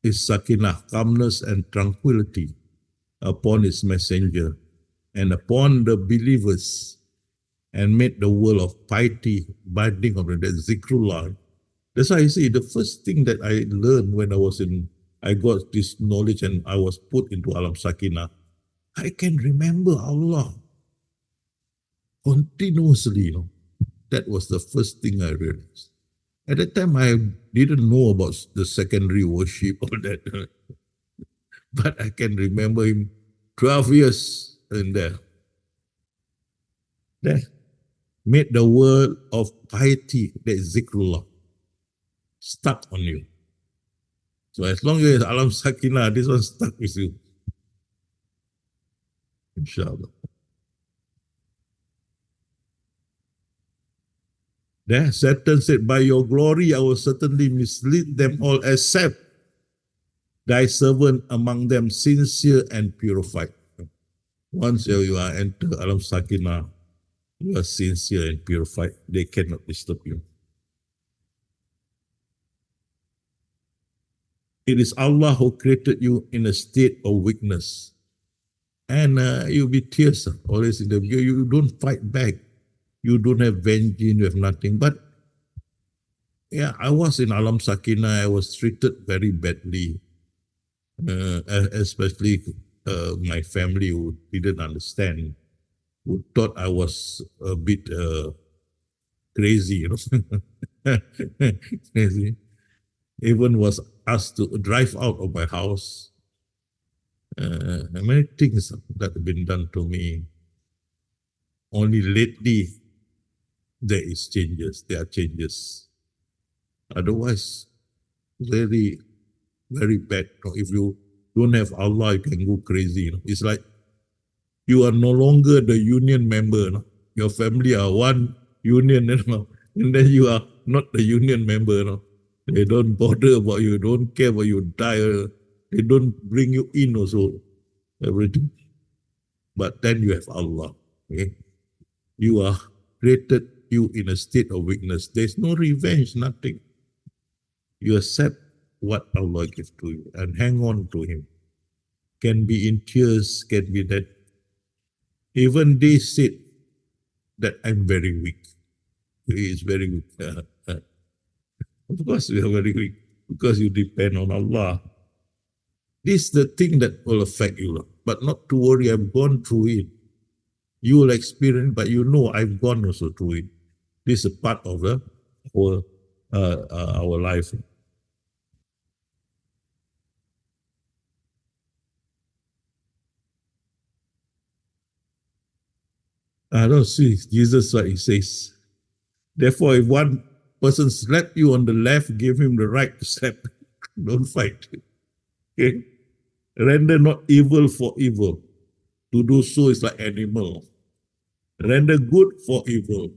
His Sakinah, calmness and tranquility upon his messenger and upon the believers, and made the world of piety binding on that zikrullah. That's why I say the first thing that I learned when I got this knowledge and I was put into Alam Sakinah, I can remember Allah continuously. That was the first thing I realized. At that time, I didn't know about the secondary worship or that. But I can remember him 12 years in there. There. Made the word of piety, that zikrullah, stuck on you. So as long as Alam Sakinah, this one stuck with you. Inshallah. There, Satan said, by your glory, I will certainly mislead them all, except thy servant among them, sincere and purified. Once you are enter Alam Sakinah, you are sincere and purified. They cannot disturb you. It is Allah who created you in a state of weakness. And you'll be tears always in the view. You don't fight back. You don't have vengeance. You have nothing. But yeah, I was in Alam Sakinah. I was treated very badly. Especially my family who didn't understand, who thought I was a bit crazy, crazy. Even was asked to drive out of my house. Many things that have been done to me. Only lately there are changes. Otherwise, very, very bad. If you don't have Allah, you can go crazy. It's like You are no longer the union member. No? Your family are one union, and then you are not the union member. No? They don't bother about you, don't care about you die. They don't bring you in also, everything. But then you have Allah. Okay? You are created you in a state of weakness. There's no revenge, nothing. You accept what Allah gives to you and hang on to Him. Can be in tears, can be that. Even they said that I'm very weak. He is very weak. Of course, we are very weak because you depend on Allah. This is the thing that will affect you, but not to worry. I've gone through it. You will experience, but you know I've gone also through it. This is a part of our life. I don't see Jesus what he says. Therefore, if one person slapped you on the left, give him the right to slap. Don't fight. Okay? Render not evil for evil. To do so is like animal. Render good for evil.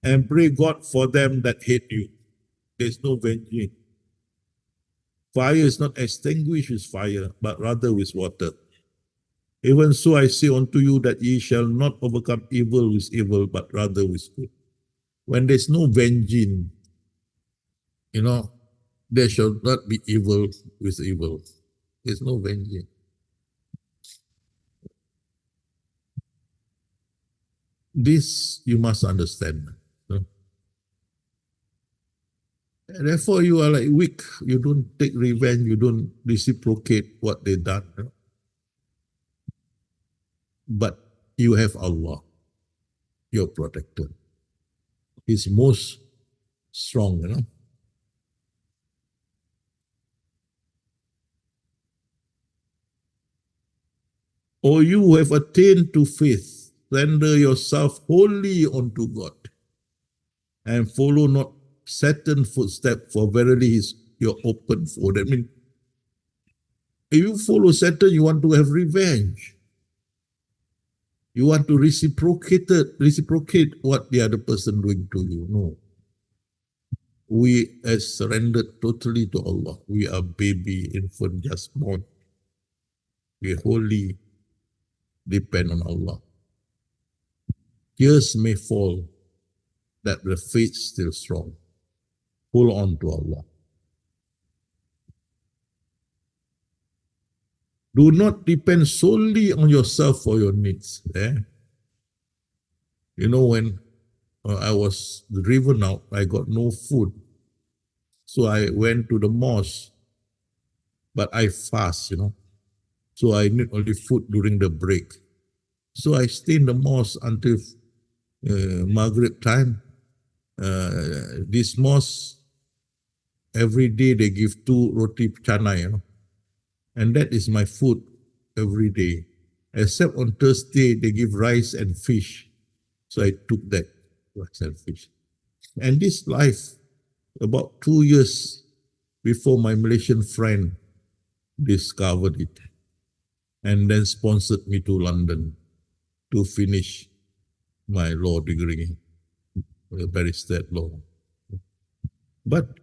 And pray God for them that hate you. There's no vengeance. Fire is not extinguished with fire, but rather with water. Even so I say unto you that ye shall not overcome evil with evil, but rather with good. When there's no vengeance, there shall not be evil with evil. There's no vengeance. This you must understand. Therefore, you are like weak. You don't take revenge. You don't reciprocate what they done. But you have Allah, your protector. He's most strong. Or you who have attained to faith, render yourself wholly unto God, and follow not Satan's footstep, for verily he's your open foe. That means if you follow Satan, you want to have revenge. You want to reciprocate what the other person doing to you. No. We are surrendered totally to Allah. We are baby, infant, just born. We wholly depend on Allah. Years may fall, that the faith still strong. Hold on to Allah. Do not depend solely on yourself for your needs. When I was driven out, I got no food. So I went to the mosque, but I fast, So I need only food during the break. So I stay in the mosque until Maghrib time. This mosque, every day they give 2 roti canai, and that is my food every day. Except on Thursday, they give rice and fish. So I took that, rice and fish. And this life, about 2 years before my Malaysian friend discovered it, and then sponsored me to London to finish my law degree, barrister law. But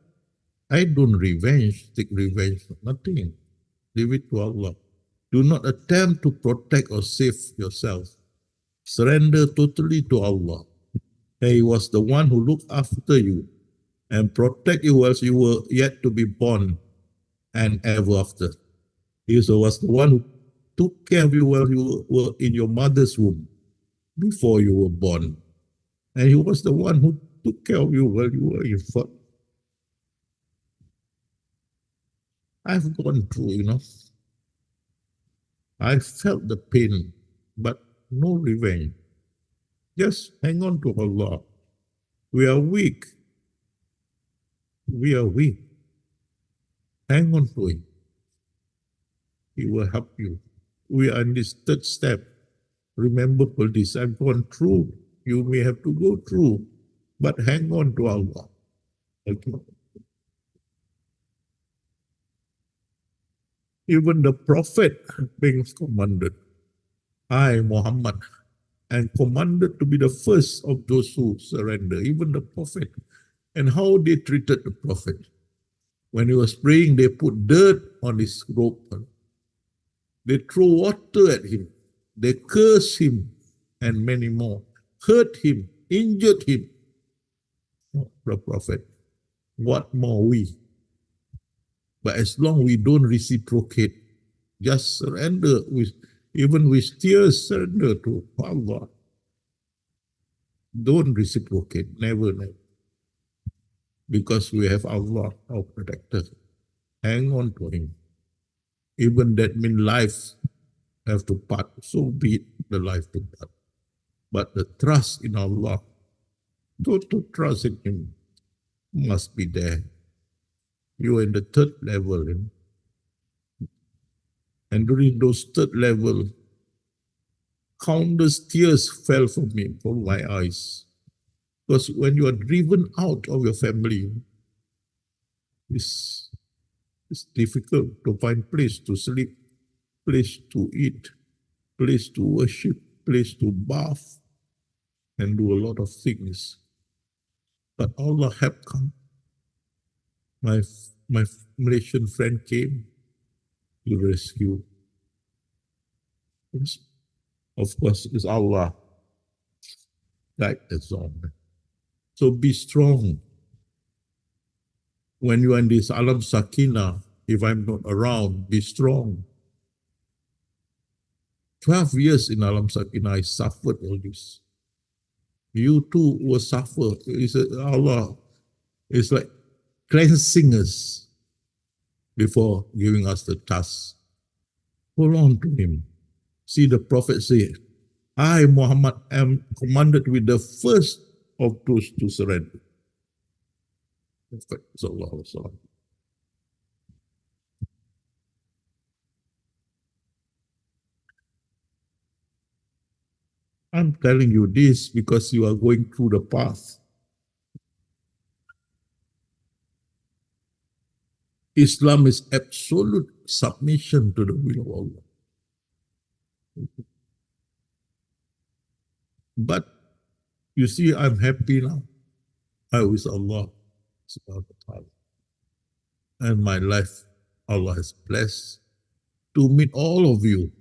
I don't take revenge, nothing. Leave it to Allah. Do not attempt to protect or save yourself. Surrender totally to Allah. He was the one who looked after you and protect you whilst you were yet to be born and ever after. He was the one who took care of you while you were in your mother's womb before you were born. And he was the one who took care of you while you were infant. I've gone through, I felt the pain, but no revenge. Just hang on to Allah. We are weak. We are weak. Hang on to Him. He will help you. We are in this third step. Remember, this I've gone through. You may have to go through, but hang on to Allah. Okay. Even the Prophet being commanded I, Muhammad, and commanded to be the first of those who surrender, even the Prophet. And how they treated the Prophet. When he was praying, they put dirt on his robe. They throw water at him. They curse him and many more. Hurt him, injured him. The Prophet. What more we? But as long we don't reciprocate, just surrender with, even with tears, surrender to Allah. Don't reciprocate, never, never. Because we have Allah, our protector. Hang on to him. Even that means life have to part, so be it, the life to part. But the trust in Allah, total trust in him must be there. You are in the third level. And during those third level, countless tears fell from me, from my eyes. Because when you are driven out of your family, it's difficult to find place to sleep, place to eat, place to worship, place to bath, and do a lot of things. But Allah help come. My Malaysian friend came to rescue. Of course, it's Allah. Guide us on. So be strong. When you are in this alam sakina, if I'm not around, be strong. 12 years in alam sakina, I suffered all this. You too will suffer. Allah is like cleansing us before giving us the task. Hold on to him. See, the Prophet say, I, Muhammad, am commanded with the first of those to surrender. Sallallahu Alaihi Wasallam. I'm telling you this because you are going through the path. Islam is absolute submission to the will of Allah. But you see, I'm happy now. I with Allah. And my life, Allah has blessed to meet all of you,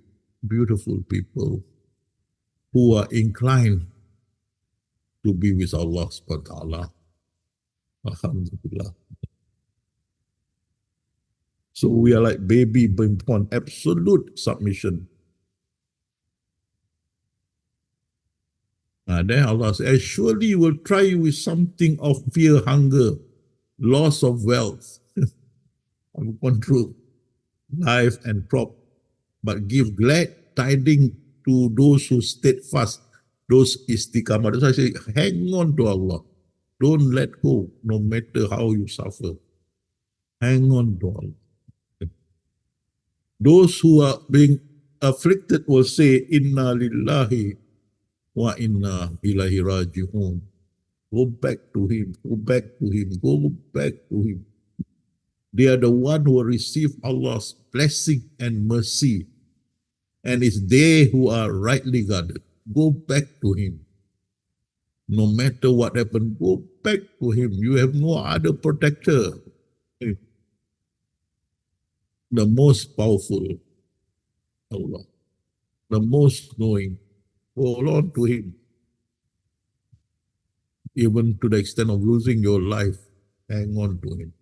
beautiful people who are inclined to be with Allah subhanahu wa ta'ala. Alhamdulillah. So we are like baby being born, absolute submission. Then Allah says, surely you will try you with something of fear, hunger, loss of wealth, control, life and crop, but give glad tidings to those who steadfast, those istiqamah. That's why I say, hang on to Allah. Don't let go, no matter how you suffer. Hang on to Allah. Those who are being afflicted will say, Inna lillahi wa inna ilaihi raji'un. Go back to him, go back to him, go back to him. They are the one who will receive Allah's blessing and mercy. And it's they who are rightly guarded. Go back to him. No matter what happened, go back to him. You have no other protector. The most powerful, Allah. The most knowing. Hold on to him. Even to the extent of losing your life, hang on to him.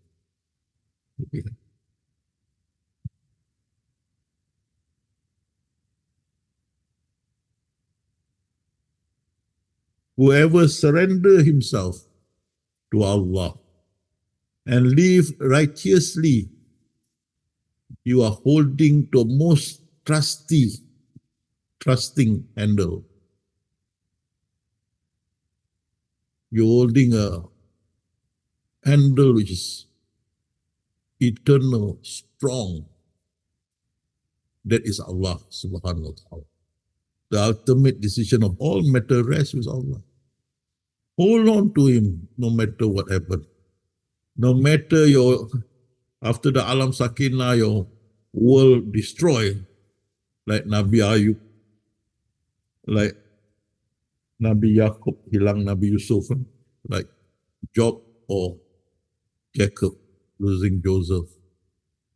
Whoever surrender himself to Allah and live righteously, you are holding the most trusting handle. You're holding a handle which is eternal, strong. That is Allah subhanahu wa ta'ala. The ultimate decision of all matter rests with Allah. Hold on to him no matter what happened. No matter after the alam sakina, your world destroyed, like Nabi Ayub. Like Nabi Yaqub hilang Nabi Yusuf, like Job or Jacob losing Joseph.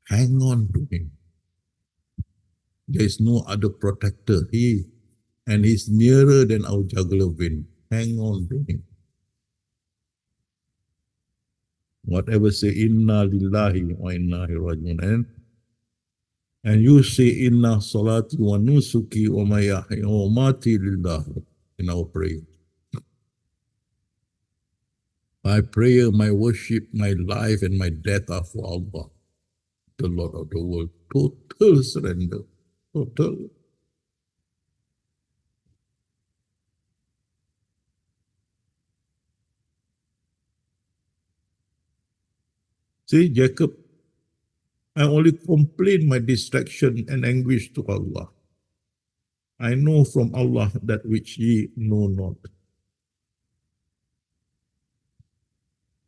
Hang on to him. There is no other protector. And he's nearer than our jugular vein. Hang on to him. Whatever say inna lillahi wa inna ilaihi raji'un. And you say inna salati wa nusuki wa mayahi wa mati lillah in our prayer. My prayer, my worship, my life, and my death are for Allah, the Lord of the world. Total surrender. Total. See, Jacob, I only complain my distraction and anguish to Allah. I know from Allah that which ye know not.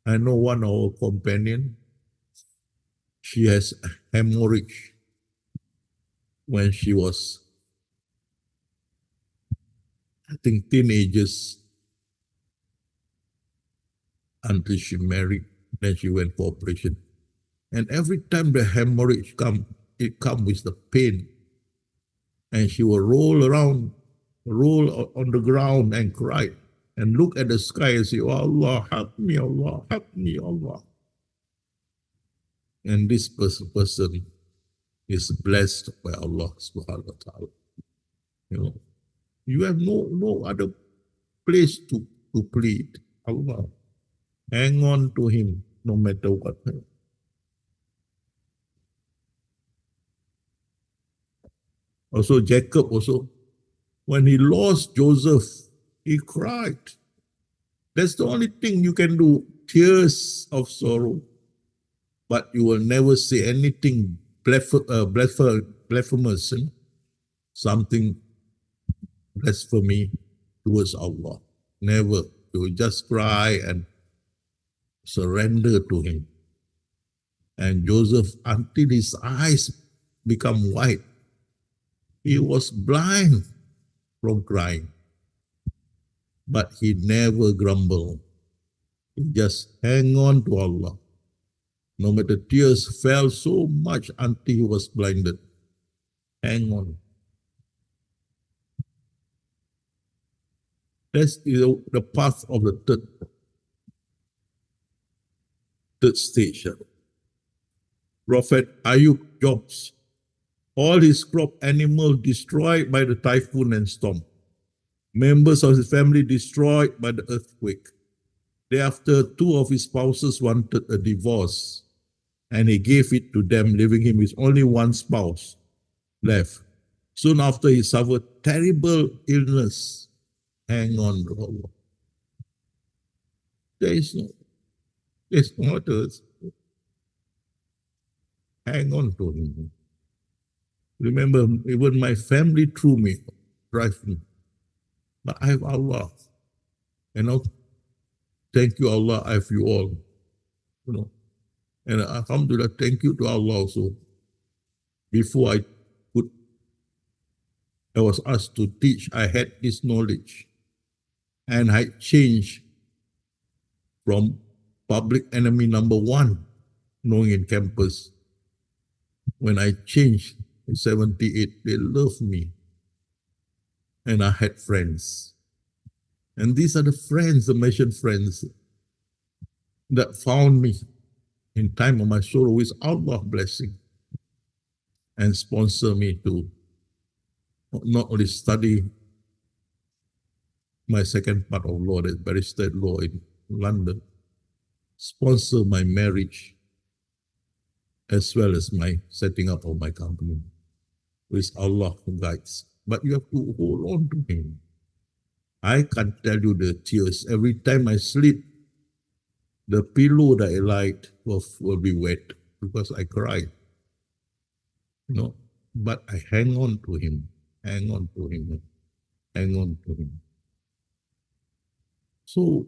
I know one of our companion, she has hemorrhage when she was, I think, teenagers until she married. Then she went for operation. And every time the hemorrhage come, it come with the pain. And she will roll around, roll on the ground and cry and look at the sky and say, oh Allah, help me, Allah, help me, Allah. And this person is blessed by Allah subhanahu wa ta'ala. You know, you have no other place to plead. Allah. Hang on to him no matter what. Also, Jacob also, when he lost Joseph, he cried. That's the only thing you can do, tears of sorrow. But you will never say anything blasphemous, something blasphemy towards Allah. Never. You will just cry and surrender to him. And Joseph, until his eyes become white, he was blind from crying. But he never grumbled. He just hang on to Allah. No matter tears fell so much until he was blinded. Hang on. That's the path of the third stage. Prophet Ayub Jobs. All his crop animals destroyed by the typhoon and storm. Members of his family destroyed by the earthquake. Thereafter, two of his spouses wanted a divorce, and he gave it to them, leaving him with only one spouse left. Soon after, he suffered terrible illness. Hang on, Allah. There's no others. Hang on to him. Remember, even my family threw me, drive me. But I have Allah. And now, thank you, Allah, I have you all. You know. And alhamdulillah, thank you to Allah also. Before I was asked to teach, I had this knowledge. And I changed from public enemy number one, knowing in campus. When I changed in 78, they loved me. And I had friends. And these are the friends, the mission friends, that found me in time of my sorrow with Allah's blessing and sponsor me to not only study my second part of law, as barrister at law in London, sponsor my marriage, as well as my setting up of my company, with Allah who guides. But you have to hold on to him. I can't tell you the tears. Every time I sleep, the pillow that I lied will be wet because I cry. You know, but I hang on to him, hang on to him, hang on to him. So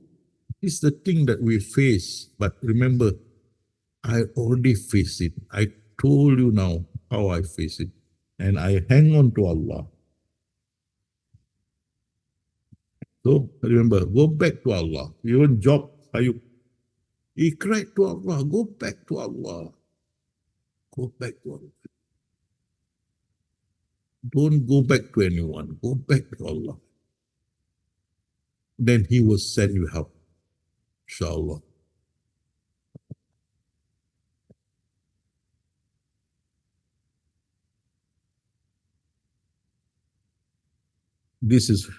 it's the thing that we face. But remember, I already face it. I told you now how I face it. And I hang on to Allah. So remember, go back to Allah. Even Job, Ayub, he cried to Allah, go back to Allah. Go back to Allah. Don't go back to anyone. Go back to Allah. Then He will send you help. Inshallah. This is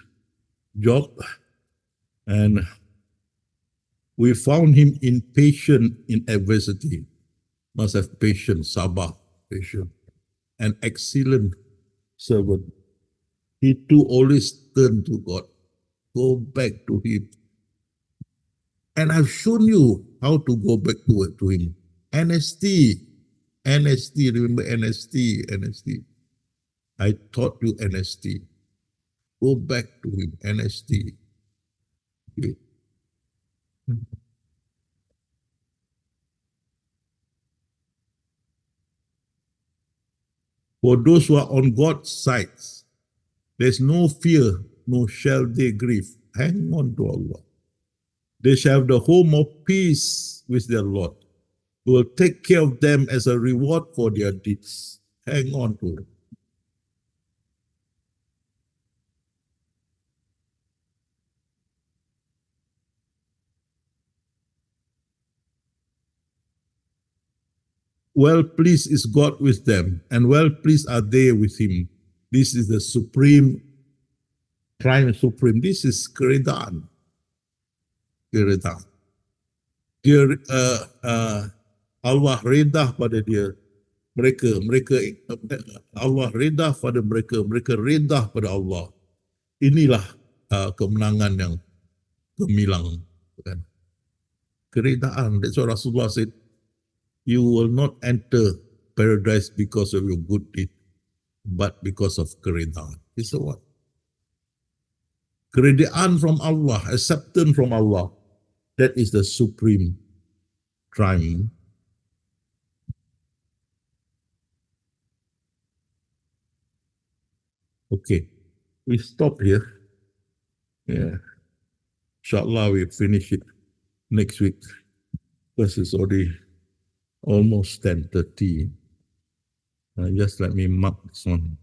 Job, and we found him impatient in adversity. Must have patience, sabah, patience, an excellent servant. He too always turned to God. Go back to Him. And I've shown you how to go back to Him. NST, NST, remember NST, NST. I taught you NST. Go back to Him, NST. Okay. For those who are on God's side, there's no fear, nor shall they grieve. Hang on to Allah. They shall have the home of peace with their Lord, who will take care of them as a reward for their deeds. Hang on to it. Well pleased is God with them, and well pleased are they with Him. This is the supreme, prime supreme. This is keredaan. Keredaan. Dia, Allah reda pada dia. Mereka, Allah reda pada mereka reda pada Allah. Inilah kemenangan yang gemilang. Kan? Keredaan. That's what Rasulullah said. You will not enter paradise because of your good deed, but because of keredaan. It's a what? Keredaan from Allah, acceptance from Allah. That is the supreme crime. Okay, we stop here. Yeah. Inshallah, we finish it next week. Because it's already almost 10:30. Just let me mark this one.